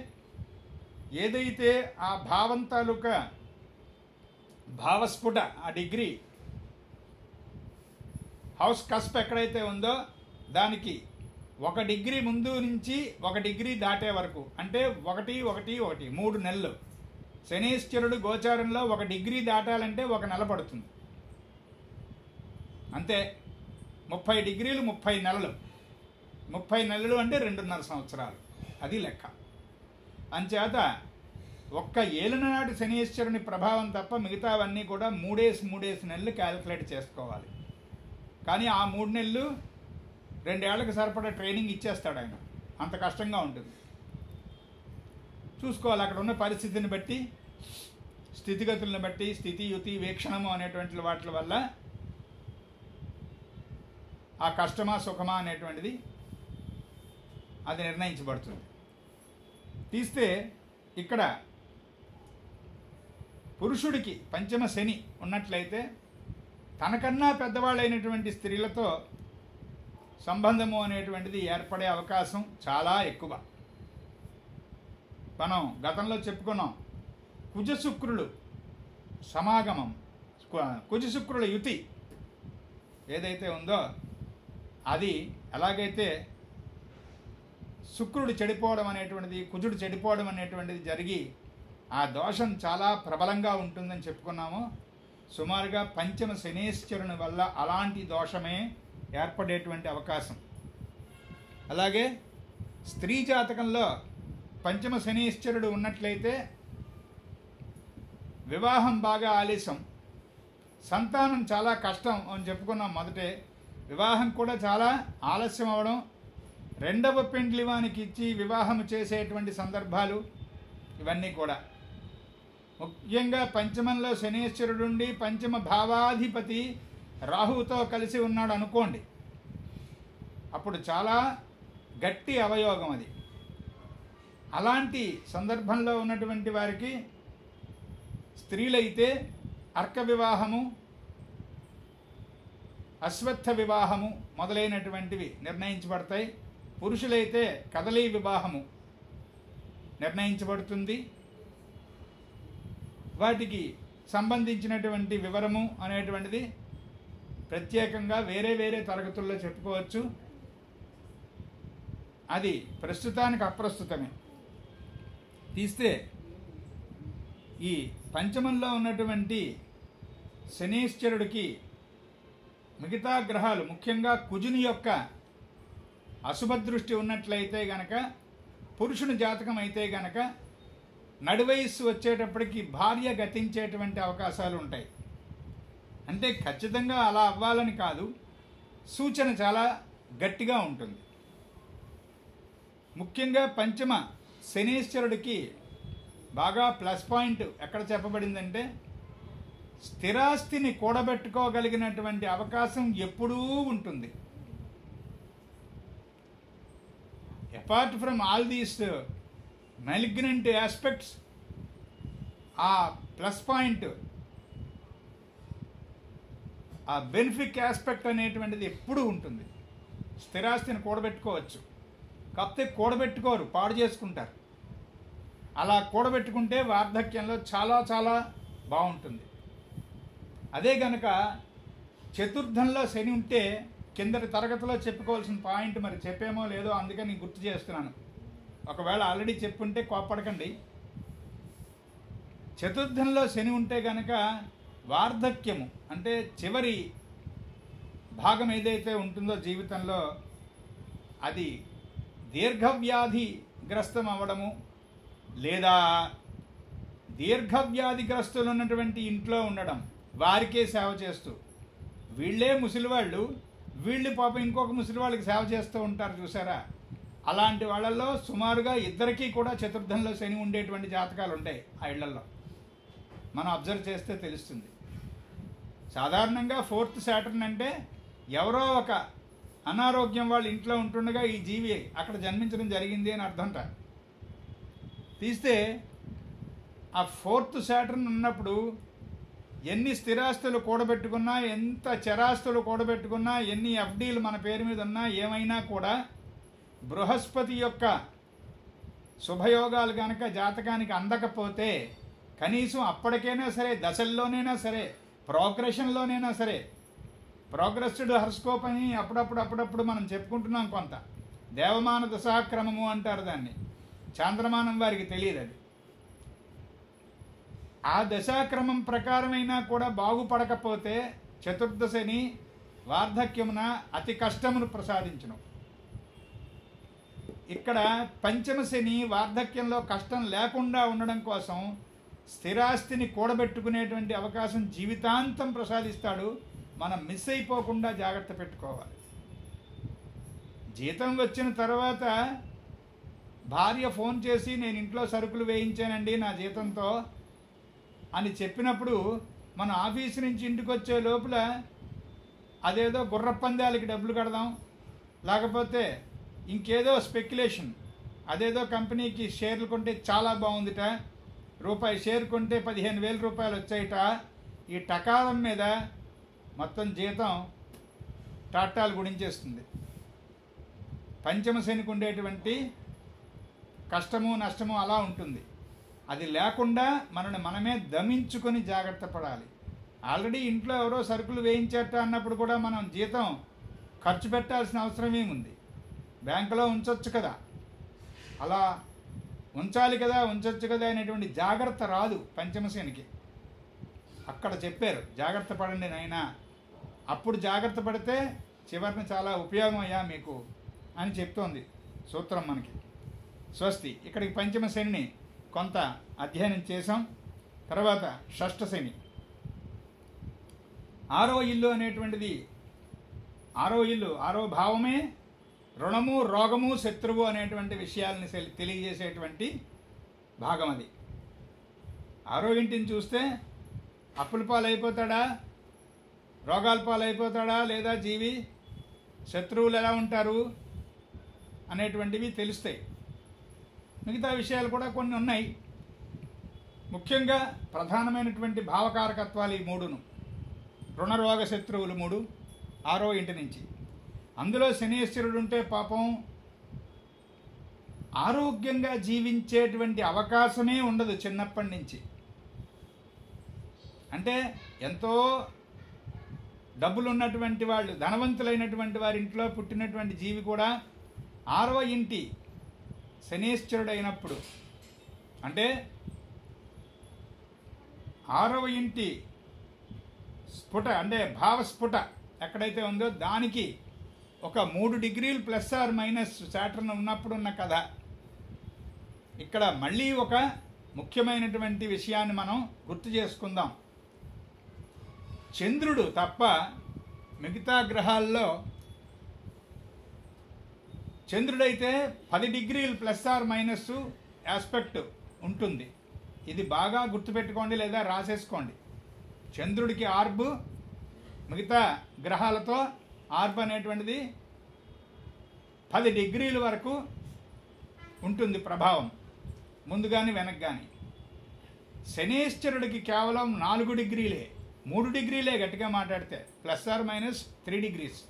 ఏదైతే ఆ భావం తాలూకా భావస్ఫుట, ఆ డిగ్రీ హౌస్ కస్ప్ ఎక్కడైతే ఉందో దానికి 1 డిగ్రీ ముందు నుంచి 1 డిగ్రీ దాటే వరకు, అంటే 1 1 1 3 నెలలు. శనీశ్వరుడు గోచారంలో 1 డిగ్రీ దాటాలంటే 1 నెల పడుతుంది అంతే. 30 డిగ్రీలు 30 నెలలు. 30 నెలలు అంటే 2.5 సంవత్సరాలు. అది లెక్క. అంచేత ఒక్క ఏలినాటి శనీశ్వరుని ప్రభావం తప్ప మిగతావన్నీ కూడా 3 నెలలు క్యాలిక్యులేట్ చేసుకోవాలి. కానీ ఆ 3 నెలలు 2 ఏళ్లకు సరిపడా ట్రైనింగ్ ఇచ్చేస్తాడు ఆయన. అంత కష్టంగా ఉంటుంది. చూసుకోవాలి అక్కడ ఉన్న పరిస్థితిని బట్టి, స్థితిగతులను బట్టి, స్థితి యుతి వీక్షణము అనేటువంటి వాటి వల్ల ఆ కష్టమా సుఖమా అనేటువంటిది అది నిర్ణయించబడుతుంది. తీస్తే ఇక్కడ పురుషుడికి పంచమ శని ఉన్నట్లయితే తనకన్నా పెద్దవాళ్ళైనటువంటి స్త్రీలతో సంబంధము అనేటువంటిది ఏర్పడే అవకాశం చాలా ఎక్కువ. మనం గతంలో చెప్పుకున్నాం, కుజశుక్రులు సమాగమం, కుజశుక్రుల యుతి ఏదైతే ఉందో అది ఎలాగైతే శుక్రుడు చెడిపోవడం అనేటువంటిది, కుజుడు చెడిపోవడం అనేటువంటిది జరిగి ఆ దోషం చాలా ప్రబలంగా ఉంటుందని చెప్పుకున్నాము. సుమారుగా పంచమ శనీశ్వరుని వల్ల అలాంటి దోషమే ఏర్పడేటువంటి అవకాశం. అలాగే స్త్రీ జాతకంలో పంచమ శనీశ్వరుడు ఉన్నట్లయితే వివాహం బాగా ఆలస్యం, సంతానం చాలా కష్టం అని చెప్పుకున్నాం మొదటే. వివాహం కూడా చాలా ఆలస్యం అవ్వడం, రెండవ పెండ్లి వానికి ఇచ్చి వివాహం చేసేటువంటి సందర్భాలు ఇవన్నీ కూడా. ముఖ్యంగా పంచమంలో శనీశ్వరుడుండి పంచమ భావాధిపతి రాహువుతో కలిసి ఉన్నాడు అనుకోండి, అప్పుడు చాలా గట్టి అవయోగం అది. అలాంటి సందర్భంలో ఉన్నటువంటి వారికి స్త్రీలైతే అర్క వివాహము, అశ్వత్థ వివాహము మొదలైనటువంటివి నిర్ణయించబడతాయి. పురుషులైతే కదలీ వివాహము నిర్ణయించబడుతుంది. వాటికి సంబంధించినటువంటి వివరము అనేటువంటిది ప్రత్యేకంగా వేరే వేరే తరగతుల్లో చెప్పుకోవచ్చు. అది ప్రస్తుతానికి అప్రస్తుతమే. తీస్తే ఈ పంచమంలో ఉన్నటువంటి శనీశ్వరుడికి మిగతా గ్రహాలు, ముఖ్యంగా కుజుని యొక్క అశుభ దృష్టి ఉన్నట్లయితే గనక, పురుషుని జాతకం అయితే గనక నడివయస్సు వచ్చేటప్పటికి భార్య గతించేటువంటి అవకాశాలు ఉంటాయి. అంటే ఖచ్చితంగా అలా అవ్వాలని కాదు, సూచన చాలా గట్టిగా ఉంటుంది. ముఖ్యంగా పంచమ శనీశ్వరుడికి బాగా ప్లస్ పాయింట్ ఎక్కడ చెప్పబడిందంటే, స్థిరాస్తిని కూడబెట్టుకోగలిగినటువంటి అవకాశం ఎప్పుడూ ఉంటుంది. Apart from all these malignant aspects, ఆ ప్లస్ పాయింట్, ఆ బెనిఫిక్ ఆస్పెక్ట్ అనేటువంటిది ఎప్పుడూ ఉంటుంది. స్థిరాస్తిని కూడబెట్టుకోవచ్చు, కాకపోతే కూడబెట్టుకోరు, పాడు చేసుకుంటారు. అలా కూడబెట్టుకుంటే వార్ధక్యంలో చాలా చాలా బాగుంటుంది. అదే గనక చతుర్థంలో శని ఉంటే, కిందటి తరగతిలో చెప్పుకోవాల్సిన పాయింట్ మరి చెప్పేమో లేదో అందుకని గుర్తు చేస్తున్నాను. ఒకవేళ ఆల్రెడీ చెప్పుంటే కోప్పడకండి. చతుర్థంలో శని ఉంటే గనక వార్ధక్యము అంటే చివరి భాగం ఏదైతే ఉంటుందో జీవితంలో, అది దీర్ఘవ్యాధిగ్రస్తం అవ్వడము, లేదా దీర్ఘవ్యాధిగ్రస్తులు ఉన్నటువంటి ఇంట్లో ఉండడం, వారికే సేవ చేస్తూ, వీళ్ళే ముసలివాళ్ళు, వీళ్ళు పాపం ఇంకొక ముసలి వాళ్ళకి సేవ చేస్తూ ఉంటారు చూసారా. అలాంటి వాళ్ళల్లో సుమారుగా ఇద్దరికీ కూడా చతుర్థంలో శని ఉండేటువంటి జాతకాలు ఉంటాయి. ఆ ఇళ్లలో మనం అబ్జర్వ్ చేస్తే తెలుస్తుంది. సాధారణంగా ఫోర్త్ సాటర్న్ అంటే ఎవరో ఒక అనారోగ్యం వాళ్ళ ఇంట్లో ఉంటుండగా ఈ జీవి అక్కడ జన్మించడం జరిగింది అని అర్థంట. తీస్తే ఆ ఫోర్త్ సాటర్న్ ఉన్నప్పుడు ఎన్ని స్థిరాస్తులు కూడబెట్టుకున్నా, ఎంత చరాస్తులు కూడబెట్టుకున్నా, ఎన్ని ఎఫ్డీలు మన పేరు మీద ఉన్నా, ఏమైనా కూడా బృహస్పతి యొక్క శుభయోగాలు కనుక జాతకానికి అందకపోతే, కనీసం అప్పటికైనా సరే, దశల్లోనైనా సరే, ప్రోగ్రెషన్లోనైనా సరే, ప్రోగ్రెస్డ్ హర్స్కోప్ అని అప్పుడప్పుడు మనం చెప్పుకుంటున్నాం. కొంత దేవమాన దశాక్రమము అంటారు దాన్ని, చాంద్రమానం వారికి తెలియదు అది. ఆ దశాక్రమం ప్రకారమైనా కూడా బాగుపడకపోతే చతుర్దశని వార్ధక్యమున అతి కష్టమును ప్రసాదించును. ఇక్కడ పంచమ శని వార్ధక్యంలో కష్టం లేకుండా ఉండడం కోసం స్థిరాస్తిని కూడబెట్టుకునేటువంటి అవకాశం జీవితాంతం ప్రసాదిస్తాడు. మనం మిస్ అయిపోకుండా జాగ్రత్త పెట్టుకోవాలి. జీతం వచ్చిన తర్వాత భార్య ఫోన్ చేసి, నేను ఇంట్లో సరుకులు వేయించానండి నా జీతంతో అని చెప్పినప్పుడు, మన ఆఫీసు నుంచి ఇంటికి వచ్చే లోపల అదేదో గుర్రపందాలకి డబ్బులు కడదాం, లేకపోతే ఇంకేదో స్పెక్యులేషన్, అదేదో కంపెనీకి షేర్లు కొంటే చాలా బాగుందిట, రూపాయి షేర్ కొంటే 15,000 రూపాయలు వచ్చాయిట, ఈ టకారం మీద మొత్తం జీతం టాటాలు గుడించేస్తుంది. పంచమ శనికి ఉండేటువంటి కష్టము నష్టము అలా ఉంటుంది. అది లేకుండా మనల్ని మనమే దమించుకొని జాగ్రత్త పడాలి. ఆల్రెడీ ఇంట్లో ఎవరో సరుకులు వేయించేట అన్నప్పుడు కూడా మనం జీతం ఖర్చు పెట్టాల్సిన అవసరం ఏముంది? బ్యాంకులో ఉంచవచ్చు కదా, అలా ఉంచాలి కదా, ఉంచవచ్చు కదా అనేటువంటి జాగ్రత్త రాదు పంచమశనికి. అక్కడ చెప్పారు జాగ్రత్త పడండి నాయనా, అప్పుడు జాగ్రత్త పడితే చివరిని చాలా ఉపయోగం అయ్యా మీకు అని చెప్తోంది సూత్రం మనకి. స్వస్తి. ఇక్కడికి పంచమ శనిని కొంత అధ్యయనం చేసాం. తర్వాత షష్ఠ శని. ఆరో ఇల్లు అనేటువంటిది, ఆరో ఇల్లు, ఆరో భావమే రుణము, రోగము, శత్రువు అనేటువంటి విషయాలని తెలియజేసేటువంటి భాగం అది. ఆరో ఇంటిని చూస్తే అప్పుల పాలైపోతాడా, రోగాల పాలైపోతాడా, లేదా జీవి శత్రువులు ఎలా ఉంటారు అనేటువంటివి తెలుస్తాయి. మిగతా విషయాలు కూడా కొన్ని ఉన్నాయి. ముఖ్యంగా ప్రధానమైనటువంటి భావకారకత్వాలు ఈ మూడును, రుణరోగ శత్రువులు మూడు ఆరో ఇంటి నుంచి. అందులో శనీశ్వరుడు ఉంటే పాపం ఆరోగ్యంగా జీవించేటువంటి అవకాశమే ఉండదు చిన్నప్పటి నుంచి. అంటే ఎంతో డబ్బులు ఉన్నటువంటి వాళ్ళు, ధనవంతులైనటువంటి వారి ఇంట్లో పుట్టినటువంటి జీవి కూడా ఆరవ ఇంటి శనీశ్వరుడు అయినప్పుడు, అంటే ఆరవ ఇంటి స్ఫుట అంటే భావస్ఫుట ఎక్కడైతే ఉందో దానికి ఒక 3 డిగ్రీలు ప్లస్ ఆర్ మైనస్ సాటర్న్ ఉన్నప్పుడు ఉన్న కథ. ఇక్కడ మళ్ళీ ఒక ముఖ్యమైనటువంటి విషయాన్ని మనం గుర్తు చేసుకుందాం. చంద్రుడు తప్ప మిగతా గ్రహాల్లో చంద్రుడైతే 10 డిగ్రీలు ప్లస్ ఆర్ మైనస్ ఆస్పెక్ట్ ఉంటుంది. ఇది బాగా గుర్తుపెట్టుకోండి లేదా రాసేసుకోండి. చంద్రుడికి ఆర్బ్ మిగతా గ్రహాలతో ఆర్బ్ అనేటువంటిది 10 డిగ్రీల వరకు ఉంటుంది ప్రభావం, ముందు కానీ వెనక్కి కానీ. శనీశ్వరుడికి కేవలం 4 డిగ్రీలే, 3 డిగ్రీలే గట్టిగా మాట్లాడితే, ప్లస్ ఆర్ మైనస్ 3 డిగ్రీస్.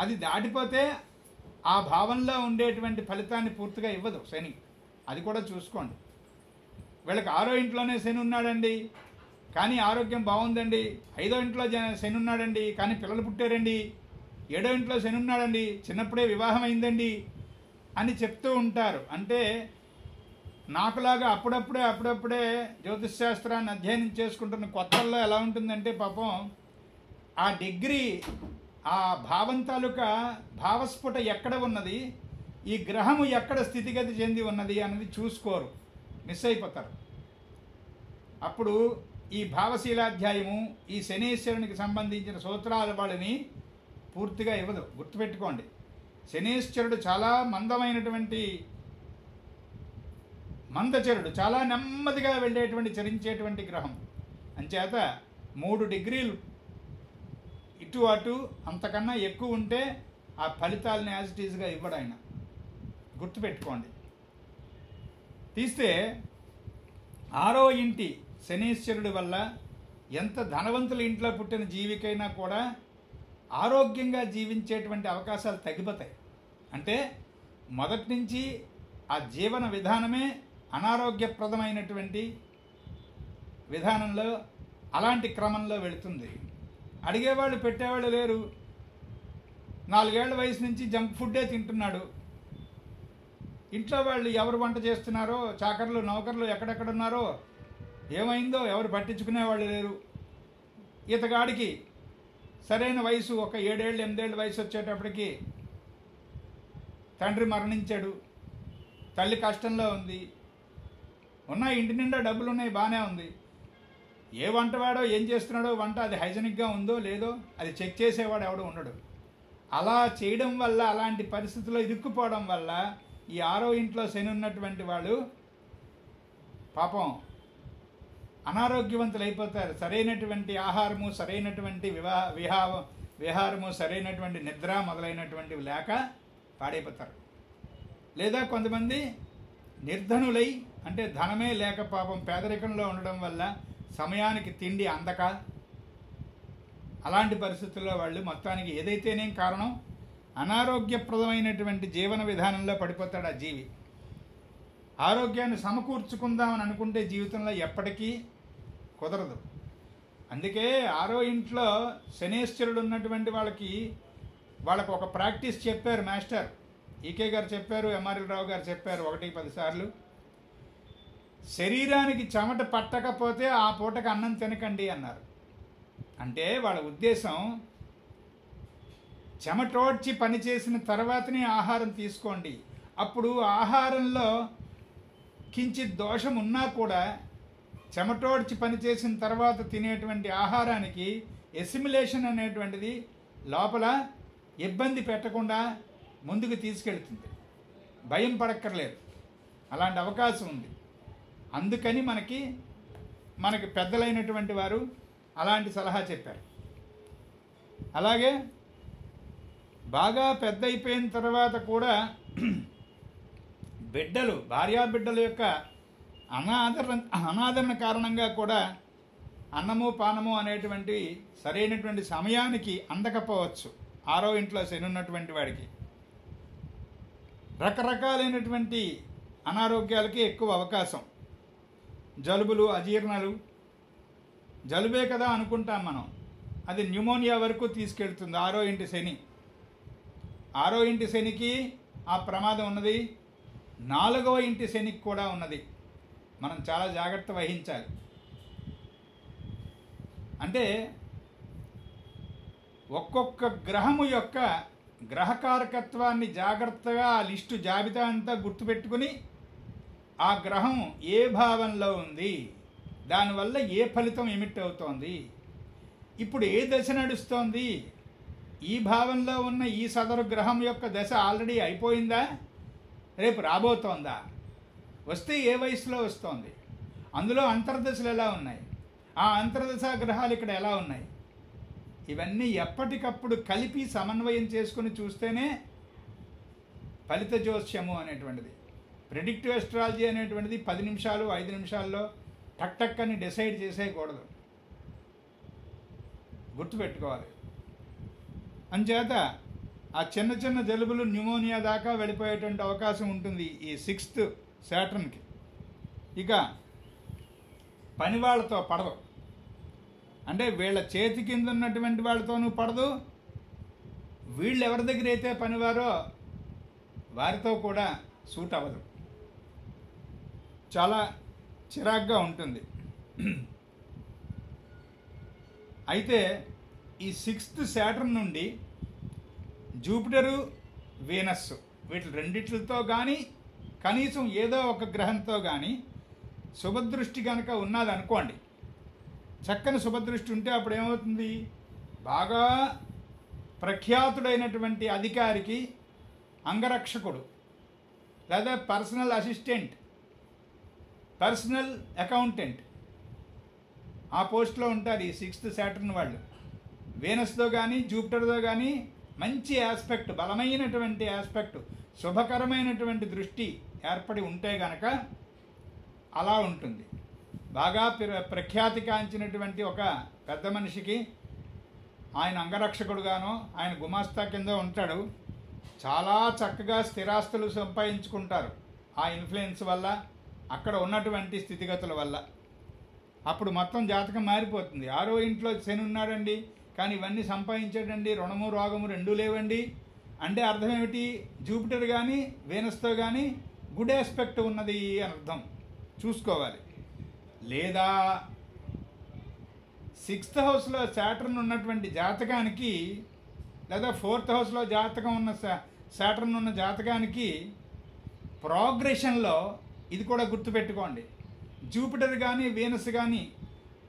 అది దాటిపోతే ఆ భావంలో ఉండేటువంటి ఫలితాన్ని పూర్తిగా ఇవ్వదు శని. అది కూడా చూసుకోండి. వీళ్ళకి 6వ ఇంట్లోనే శని ఉన్నాడండి కానీ ఆరోగ్యం బాగుందండి, 5వ ఇంట్లో శని ఉన్నాడండి కానీ పిల్లలు పుట్టారండి, 7వ ఇంట్లో శని ఉన్నాడండి చిన్నప్పుడే వివాహం అయిందండి అని చెప్తూ ఉంటారు. అంటే నాకులాగా అప్పుడప్పుడే జ్యోతిష్ శాస్త్రాన్ని అధ్యయనం చేసుకుంటున్న కొత్తల్లో ఎలా ఉంటుందంటే పాపం ఆ డిగ్రీ, ఆ భావం తాలూకా భావస్ఫుట ఎక్కడ ఉన్నది, ఈ గ్రహము ఎక్కడ స్థితిగతి చెంది ఉన్నది అన్నది చూసుకోరు, మిస్ అయిపోతారు. అప్పుడు ఈ భావశీలాధ్యాయము ఈ శనీశ్వరునికి సంబంధించిన సూత్రాల వాళ్ళని పూర్తిగా ఇవ్వదు. గుర్తుపెట్టుకోండి, శనీశ్వరుడు చాలా మందమైనటువంటి మందచరుడు, చాలా నెమ్మదిగా వెళ్ళేటువంటి చరించేటువంటి గ్రహం. అంచేత 3 డిగ్రీలు ఇటు అటు అంతకన్నా ఎక్కువ ఉంటే ఆ ఫలితాలని యాజ్ ఇట్ ఈజ్గా ఇవ్వడు ఆయన. గుర్తుపెట్టుకోండి. తీస్తే 6వ ఇంటి శనీశ్వరుడి వల్ల ఎంత ధనవంతుల ఇంట్లో పుట్టిన జీవికైనా కూడా ఆరోగ్యంగా జీవించేటువంటి అవకాశాలు తగ్గిపోతాయి. అంటే మొదటి నుంచి ఆ జీవన విధానమే అనారోగ్యప్రదమైనటువంటి విధానంలో, అలాంటి క్రమంలో వెళుతుంది. అడిగేవాళ్ళు పెట్టేవాళ్ళు లేరు. 4 ఏళ్ల వయసు నుంచి జంక్ ఫుడ్డే తింటున్నాడు. ఇంట్లో వాళ్ళు ఎవరు వంట చేస్తున్నారో, చాకర్లు నౌకర్లు ఎక్కడెక్కడున్నారో, ఏమైందో ఎవరు పట్టించుకునేవాళ్ళు లేరు. ఇతగాడికి సరైన వయసు ఒక 7 ఏళ్ళు 8 ఏళ్ళ వయసు వచ్చేటప్పటికి తండ్రి మరణించాడు, తల్లి కష్టంలో ఉంది, ఉన్నాయి ఇంటి నిండా డబ్బులు ఉన్నాయి, బాగానే ఉంది. ఏ వంటవాడో ఏం చేస్తున్నాడో వంట అది హైజెనిక్గా ఉందో లేదో అది చెక్ చేసేవాడు ఎవడో ఉండడు. అలా చేయడం వల్ల, అలాంటి పరిస్థితుల్లో ఇరుక్కుపోవడం వల్ల ఈ 6వ ఇంట్లో శని ఉన్నటువంటి వాళ్ళు పాపం అనారోగ్యవంతులు అయిపోతారు. సరైనటువంటి ఆహారము, సరైనటువంటి విహారము, సరైనటువంటి నిద్ర మొదలైనటువంటివి లేక పాడైపోతారు. లేదా కొంతమంది నిర్ధనులై, అంటే ధనమే లేక పాపం పేదరికంలో ఉండడం వల్ల సమయానికి తిండి అందక, అలాంటి పరిస్థితుల్లో వాళ్ళు మొత్తానికి ఏదైతేనేం కారణం అనారోగ్యప్రదమైనటువంటి జీవన విధానంలో పడిపోతాడు ఆ జీవి. ఆరోగ్యాన్ని సమకూర్చుకుందామని అనుకుంటే జీవితంలో ఎప్పటికీ కుదరదు. అందుకే 6వ ఇంట్లో శనీశ్వరుడు ఉన్నటువంటి వాళ్ళకి ఒక ప్రాక్టీస్ చెప్పారు మాస్టర్ ఈకే గారు చెప్పారు, ఎంఆర్ఎల్ రావు గారు చెప్పారు 1-10 సార్లు. శరీరానికి చెమట పట్టకపోతే ఆ పూటకు అన్నం తినకండి అన్నారు. అంటే వాళ్ళ ఉద్దేశం చెమటోడ్చి పనిచేసిన తర్వాతనే ఆహారం తీసుకోండి. అప్పుడు ఆహారంలో కించిత్ దోషం ఉన్నా కూడా చెమటోడ్చి పనిచేసిన తర్వాత తినేటువంటి ఆహారానికి ఎసిమిలేషన్ అనేటువంటిది లోపల ఇబ్బంది పెట్టకుండా ముందుకు తీసుకెళ్తుంది. భయం పడక్కర్లేదు, అలాంటి అవకాశం ఉంది. అందుకని మనకి పెద్దలైనటువంటి వారు అలాంటి సలహా చెప్పారు. అలాగే బాగా పెద్ద అయిపోయిన తర్వాత కూడా బిడ్డలు, భార్యాబిడ్డల యొక్క అనాదరణ కారణంగా కూడా అన్నము పానము అనేటువంటి సరైనటువంటి సమయానికి అందకపోవచ్చు. 6వ ఇంట్లో శని ఉన్నటువంటి వాడికి రకరకాలైనటువంటి అనారోగ్యాలకి ఎక్కువ అవకాశం. జలుబులు, అజీర్ణాలు, జలుబే కదా అనుకుంటాం మనం, అది న్యూమోనియా వరకు తీసుకెళ్తుంది 6వ ఇంటి శని. 6వ ఇంటి శనికి ఆ ప్రమాదం ఉన్నది, 4వ ఇంటి శనికి కూడా ఉన్నది. మనం చాలా జాగ్రత్త వహించాలి. అంటే ఒక్కొక్క గ్రహము యొక్క గ్రహకారకత్వాన్ని జాగ్రత్తగా ఆ లిస్టు జాబితా అంతా గుర్తుపెట్టుకుని ఆ గ్రహం ఏ భావంలో ఉంది, దానివల్ల ఏ ఫలితం ఎమిట్ అవుతోంది, ఇప్పుడు ఏ దశ నడుస్తోంది, ఈ భావంలో ఉన్న ఈ సదరు గ్రహం యొక్క దశ ఆల్రెడీ అయిపోయిందా, రేపు రాబోతోందా, వస్తే ఏ వయసులో వస్తోంది, అందులో అంతర్దశలు ఎలా ఉన్నాయి, ఆ అంతర్దశ గ్రహాలు ఇక్కడ ఎలా ఉన్నాయి, ఇవన్నీ ఎప్పటికప్పుడు కలిపి సమన్వయం చేసుకుని చూస్తేనే ఫలిత జోస్యము అనేటువంటిది, ప్రెడిక్టివ్ ఎస్ట్రాలజీ అనేటువంటిది 10 నిమిషాలు 5 నిమిషాల్లో టక్ టక్ అని డిసైడ్ చేసేయకూడదు, గుర్తుపెట్టుకోవాలి. అంచేత ఆ చిన్న చిన్న జలుబులు న్యూమోనియా దాకా వెళ్ళిపోయేటువంటి అవకాశం ఉంటుంది ఈ 6th శాటర్న్కి. ఇక పని వాళ్ళతో పడదు, అంటే వీళ్ళ చేతి కింద ఉన్నటువంటి వాళ్ళతోనూ పడదు, వీళ్ళు ఎవరి దగ్గర అయితే పనివారో వారితో కూడా సూట్ అవ్వదు, చాలా చిరాగ్గా ఉంటుంది. అయితే ఈ 6th శాటర్న్ నుండి జూపిటరు, వీనస్ వీటి రెండిట్లతో కానీ కనీసం ఏదో ఒక గ్రహంతో కానీ శుభదృష్టి కనుక ఉన్నది అనుకోండి, చక్కని శుభదృష్టి ఉంటే అప్పుడు ఏమవుతుంది, బాగా ప్రఖ్యాతుడైనటువంటి అధికారికి అంగరక్షకుడు లేదా పర్సనల్ అసిస్టెంట్, పర్సనల్ అకౌంటెంట్ ఆ పోస్ట్లో ఉంటారు ఈ 6th శాటర్న్ వాళ్ళు. వీనస్తో కానీ జూపిటర్తో కానీ మంచి ఆస్పెక్ట్, బలమైనటువంటి ఆస్పెక్ట్, శుభకరమైనటువంటి దృష్టి ఏర్పడి ఉంటే గనక అలా ఉంటుంది. బాగా ప్రఖ్యాతి కాంచినటువంటి ఒక పెద్ద మనిషికి ఆయన అంగరక్షకుడుగానో ఆయన గుమాస్తా కింద ఉంటాడు, చాలా చక్కగా స్థిరాస్తులు సంపాదించుకుంటారు ఆ ఇన్ఫ్లుయెన్స్ వల్ల, అక్కడ ఉన్నటువంటి స్థితిగతుల వల్ల. అప్పుడు మొత్తం జాతకం మారిపోతుంది. 6వ ఇంట్లో శని ఉన్నాడండి కానీ ఇవన్నీ సంపాదించాడండి, రుణము రోగము రెండూ లేవండి అంటే అర్థం ఏమిటి, జూపిటర్ కానీ వీనస్తో కానీ గుడ్ ఆస్పెక్ట్ ఉన్నది అని అర్థం, చూసుకోవాలి. లేదా 6th హౌస్లో శాటర్న్ ఉన్నటువంటి జాతకానికి లేదా 4th హౌస్లో జాతకం ఉన్న శాటర్న్ ఉన్న జాతకానికి ప్రోగ్రెషన్లో ఇది కూడా గుర్తుపెట్టుకోండి, జూపిటర్ కానీ వీనస్ కానీ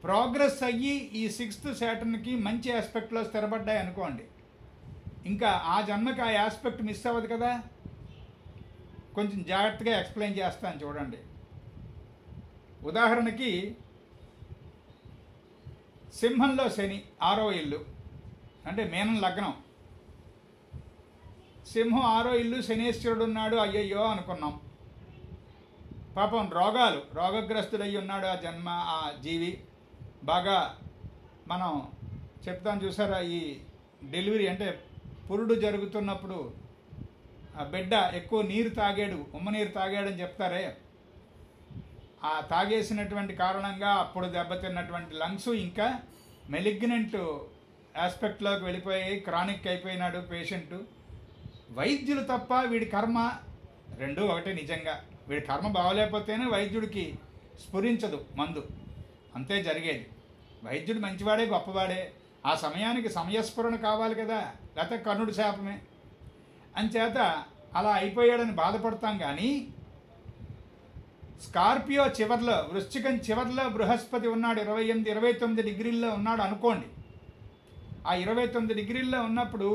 ప్రోగ్రెస్ అయ్యి ఈ 6th శాటర్న్కి మంచి ఆస్పెక్ట్లో స్థిరపడ్డాయి అనుకోండి, ఇంకా ఆ జన్మకి ఆ ఆస్పెక్ట్ మిస్ అవ్వదు కదా. కొంచెం జాగ్రత్తగా ఎక్స్ప్లెయిన్ చేస్తాను చూడండి. ఉదాహరణకి సింహంలో శని 6వ ఇల్లు, అంటే మీనం లగ్నం, సింహం 6వ ఇల్లు, శనేశ్వరుడు ఉన్నాడు, అయ్యయ్యో అనుకున్నాం. పాపం రోగగ్రస్తుడయ్యి ఉన్నాడు ఆ జన్మ, ఆ జీవి. బాగా మనం చెప్తాం చూసారా, ఈ డెలివరీ అంటే పురుడు జరుగుతున్నప్పుడు ఆ బిడ్డ ఎక్కువ నీరు తాగాడు, ఉమ్మ నీరు తాగాడని చెప్తారే, ఆ తాగేసినటువంటి కారణంగా అప్పుడు దెబ్బతిన్నటువంటి లంగ్స్ ఇంకా మెలిగ్నెంట్ ఆస్పెక్ట్లోకి వెళ్ళిపోయి క్రానిక్ అయిపోయినాడు పేషెంటు. వైద్యులు తప్ప వీడి కర్మ రెండూ ఒకటే. నిజంగా వీడి కర్మ బాగోలేకపోతేనే వైద్యుడికి స్ఫురించదు మందు, అంతే జరిగేది. వైద్యుడు మంచివాడే గొప్పవాడే, ఆ సమయానికి సమయస్ఫురణ కావాలి కదా, లేకపోతే కర్ణుడి శాపమే. అంచేత అలా అయిపోయాడని బాధపడతాం. కానీ స్కార్పియో చివర్లో, వృశ్చికం చివర్లో బృహస్పతి ఉన్నాడు, 28-29 డిగ్రీల్లో ఉన్నాడు అనుకోండి, ఆ 29 డిగ్రీల్లో ఉన్నప్పుడు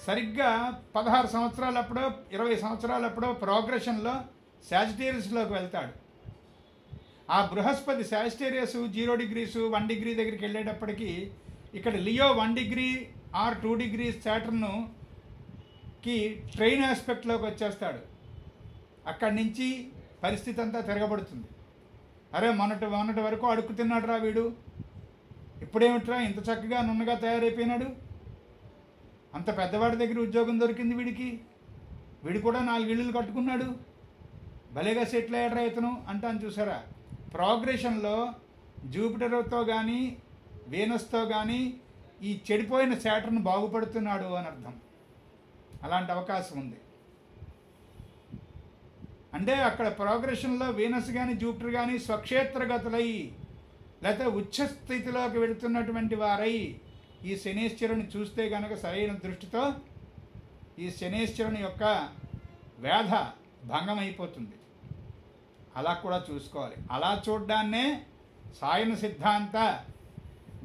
సరిగ్గా 16 సంవత్సరాలప్పుడో 20 సంవత్సరాలప్పుడో ప్రోగ్రెషన్లో సాజిటేరియస్లోకి వెళ్తాడు. ఆ బృహస్పతి సాజిటేరియస్ 0 డిగ్రీస్ 1 డిగ్రీ దగ్గరికి వెళ్ళేటప్పటికి ఇక్కడ లియో 1 డిగ్రీ ఆర్ 2 డిగ్రీస్ సాటర్న్కి ట్రైన్ ఆస్పెక్ట్లోకి వచ్చేస్తాడు. అక్కడి నుంచి పరిస్థితి అంతా తిరగబడుతుంది. అరే మొన్నటి వరకు అడుక్కు తిన్నాడు రా వీడు, ఇప్పుడేమిట్రా ఇంత చక్కగా నున్నగా తయారైపోయినాడు, అంత పెద్దవాడి దగ్గర ఉద్యోగం దొరికింది వీడికి, వీడు కూడా 4 ఇళ్ళు కట్టుకున్నాడు, భలేగా సెటిల్ అయ్యాడ్రా ఇతను అంటాను. చూసారా, ప్రోగ్రెషన్లో జూపిటర్తో కానీ వీనస్తో కానీ ఈ చెడిపోయిన శాటర్న్ బాగుపడుతున్నాడు అని అర్థం. అలాంటి అవకాశం ఉంది. అంటే అక్కడ ప్రోగ్రెషన్లో వీనస్ కానీ జూపిటర్ కానీ స్వక్షేత్రగతులై లేకపోతే ఉచ్చస్థితిలోకి వెళుతున్నటువంటి వారై ఈ శనీశ్వరుని చూస్తే కనుక సరైన దృష్టితో ఈ శనీశ్వరుని యొక్క వేధ భంగమైపోతుంది. అలా కూడా చూసుకోవాలి. అలా చూడ్డాన్నే సాయన సిద్ధాంత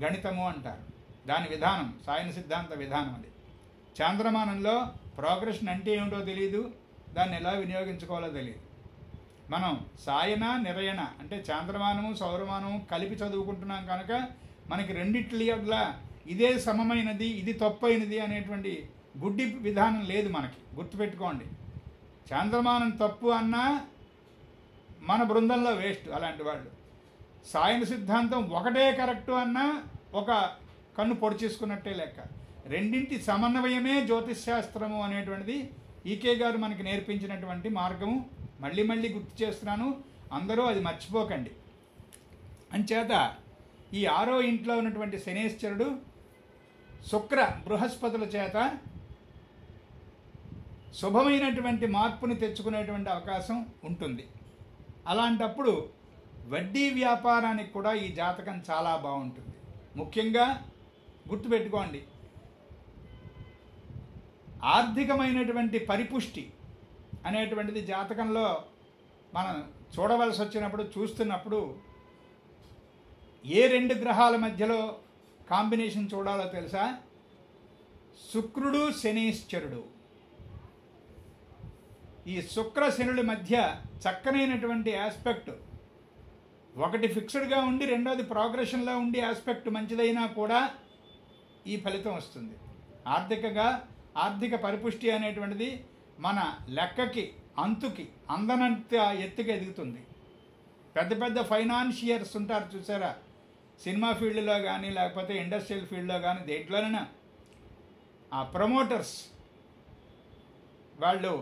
గణితము అంటారు. దాని విధానం సాయన సిద్ధాంత విధానం. అది చాంద్రమానంలో ప్రోగ్రెషన్ అంటే ఏమిటో తెలియదు, దాన్ని ఎలా వినియోగించుకోవాలో తెలియదు. మనం సాయన నిరయన అంటే చాంద్రమానము సౌరమానము కలిపి చదువుకుంటున్నాం కనుక మనకి రెండిట్ల ఇదే సమమైనది ఇది తప్పైనది అనేటువంటి గుడ్డి విధానం లేదు మనకి. గుర్తుపెట్టుకోండి, చాంద్రమానం తప్పు అన్నా మన బృందంలో వేస్ట్ అలాంటి వాళ్ళు. సాయన సిద్ధాంతం ఒకటే కరెక్టు అన్నా ఒక కన్ను పొడి చేసుకున్నట్టే లెక్క. రెండింటి సమన్వయమే జ్యోతిష్శాస్త్రము అనేటువంటిది ఈకే గారు మనకి నేర్పించినటువంటి మార్గము. మళ్ళీ మళ్ళీ గుర్తు చేస్తున్నాను, అందరూ అది మర్చిపోకండి. అంచేత ఈ 6వ ఇంట్లో ఉన్నటువంటి శనేశ్వరుడు శుక్ర బృహస్పతుల చేత శుభమైనటువంటి మార్పుని తెచ్చుకునేటువంటి అవకాశం ఉంటుంది. అలాంటప్పుడు వడ్డీ వ్యాపారానికి కూడా ఈ జాతకం చాలా బాగుంటుంది. ముఖ్యంగా గుర్తుపెట్టుకోండి, ఆర్థికమైనటువంటి పరిపుష్టి అనేటువంటిది జాతకంలో మనం చూడవలసి వచ్చినప్పుడు చూస్తున్నప్పుడు ఏ 2 గ్రహాల మధ్యలో కాంబినేషన్ చూడాలో తెలుసా? శుక్రుడు శనీశ్వరుడు. ఈ శుక్ర శనుల మధ్య చక్కనైనటువంటి ఆస్పెక్ట్, ఒకటి ఫిక్స్డ్గా ఉండి రెండోది ప్రోగ్రెషన్లో ఉండి ఆస్పెక్ట్ మంచిదైనా కూడా ఈ ఫలితం వస్తుంది. ఆర్థిక పరిపుష్టి అనేటువంటిది మన లెక్కకి అంతుకి అందనంత ఎత్తుకి ఎదుగుతుంది. పెద్ద పెద్ద ఫైనాన్షియర్స్ ఉంటారు చూసారా, సినిమా ఫీల్డ్లో కానీ లేకపోతే ఇండస్ట్రియల్ ఫీల్డ్లో కానీ దేంట్లోనైనా ఆ ప్రమోటర్స్ వాళ్ళు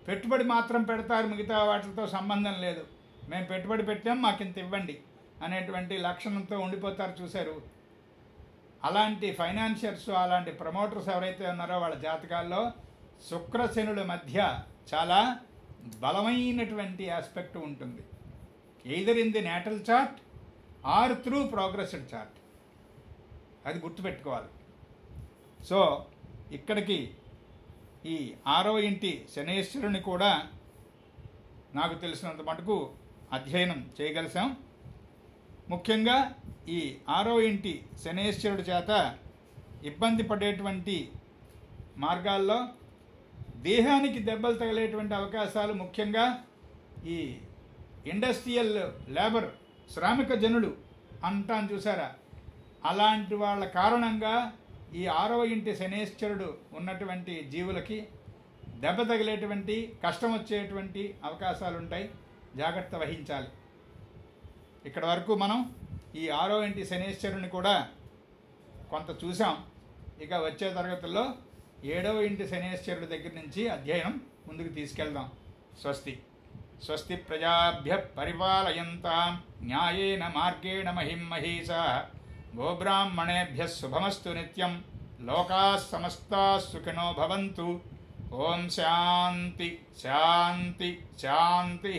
పెట్టుబడి మాత్రం పెడతారు, మిగతా వాటితో సంబంధం లేదు, మేము పెట్టుబడి పెట్టాం మాకు ఇంత ఇవ్వండి అనేటువంటి లక్షణంతో ఉండిపోతారు చూశారు. అలాంటి ఫైనాన్షియర్స్ అలాంటి ప్రమోటర్స్ ఎవరైతే ఉన్నారో వాళ్ళ జాతకాల్లో శుక్రశనుల మధ్య చాలా బలమైనటువంటి ఆస్పెక్ట్ ఉంటుంది. Either in the natal chart or through progressive chart. అది గుర్తుపెట్టుకోవాలి. సో ఇక్కడికి ఈ 6వ ఇంటి శనేశ్వరుని కూడా నాకు తెలిసినంత మటుకు అధ్యయనం చేయగలిసాం. ముఖ్యంగా ఈ 6వ ఇంటి శనేశ్వరుడి చేత ఇబ్బంది పడేటువంటి మార్గాల్లో దేహానికి దెబ్బలు తగిలేటువంటి అవకాశాలు, ముఖ్యంగా ఈ ఇండస్ట్రియల్ లేబర్ శ్రామిక జనులు అంటాను చూసారా, అలాంటి వాళ్ళ కారణంగా ఈ 6వ ఇంటి శనేశ్వరుడు ఉన్నటువంటి జీవులకి దెబ్బ తగిలేటువంటి కష్టం వచ్చేటువంటి అవకాశాలు ఉంటాయి. జాగ్రత్త వహించాలి. ఇక్కడ వరకు మనం ఈ 6వ ఇంటి శనేశ్వరుని కూడా కొంత చూసాం. ఇక వచ్చే తరగతుల్లో 7వ ఇంటి శనేశ్వరుడి దగ్గర నుంచి అధ్యయనం ముందుకు తీసుకెళ్దాం. స్వస్తి ప్రజాభ్య పరిపాలయంతాం న్యాయేన మార్గేణ మహిం మహీషా గోబ్రాహ్మణేభ్య శుభమస్తు నిత్యం. లోకాః సమస్తాః సుఖినో భవంతు. ఓం శాంతి శాంతి శాంతి.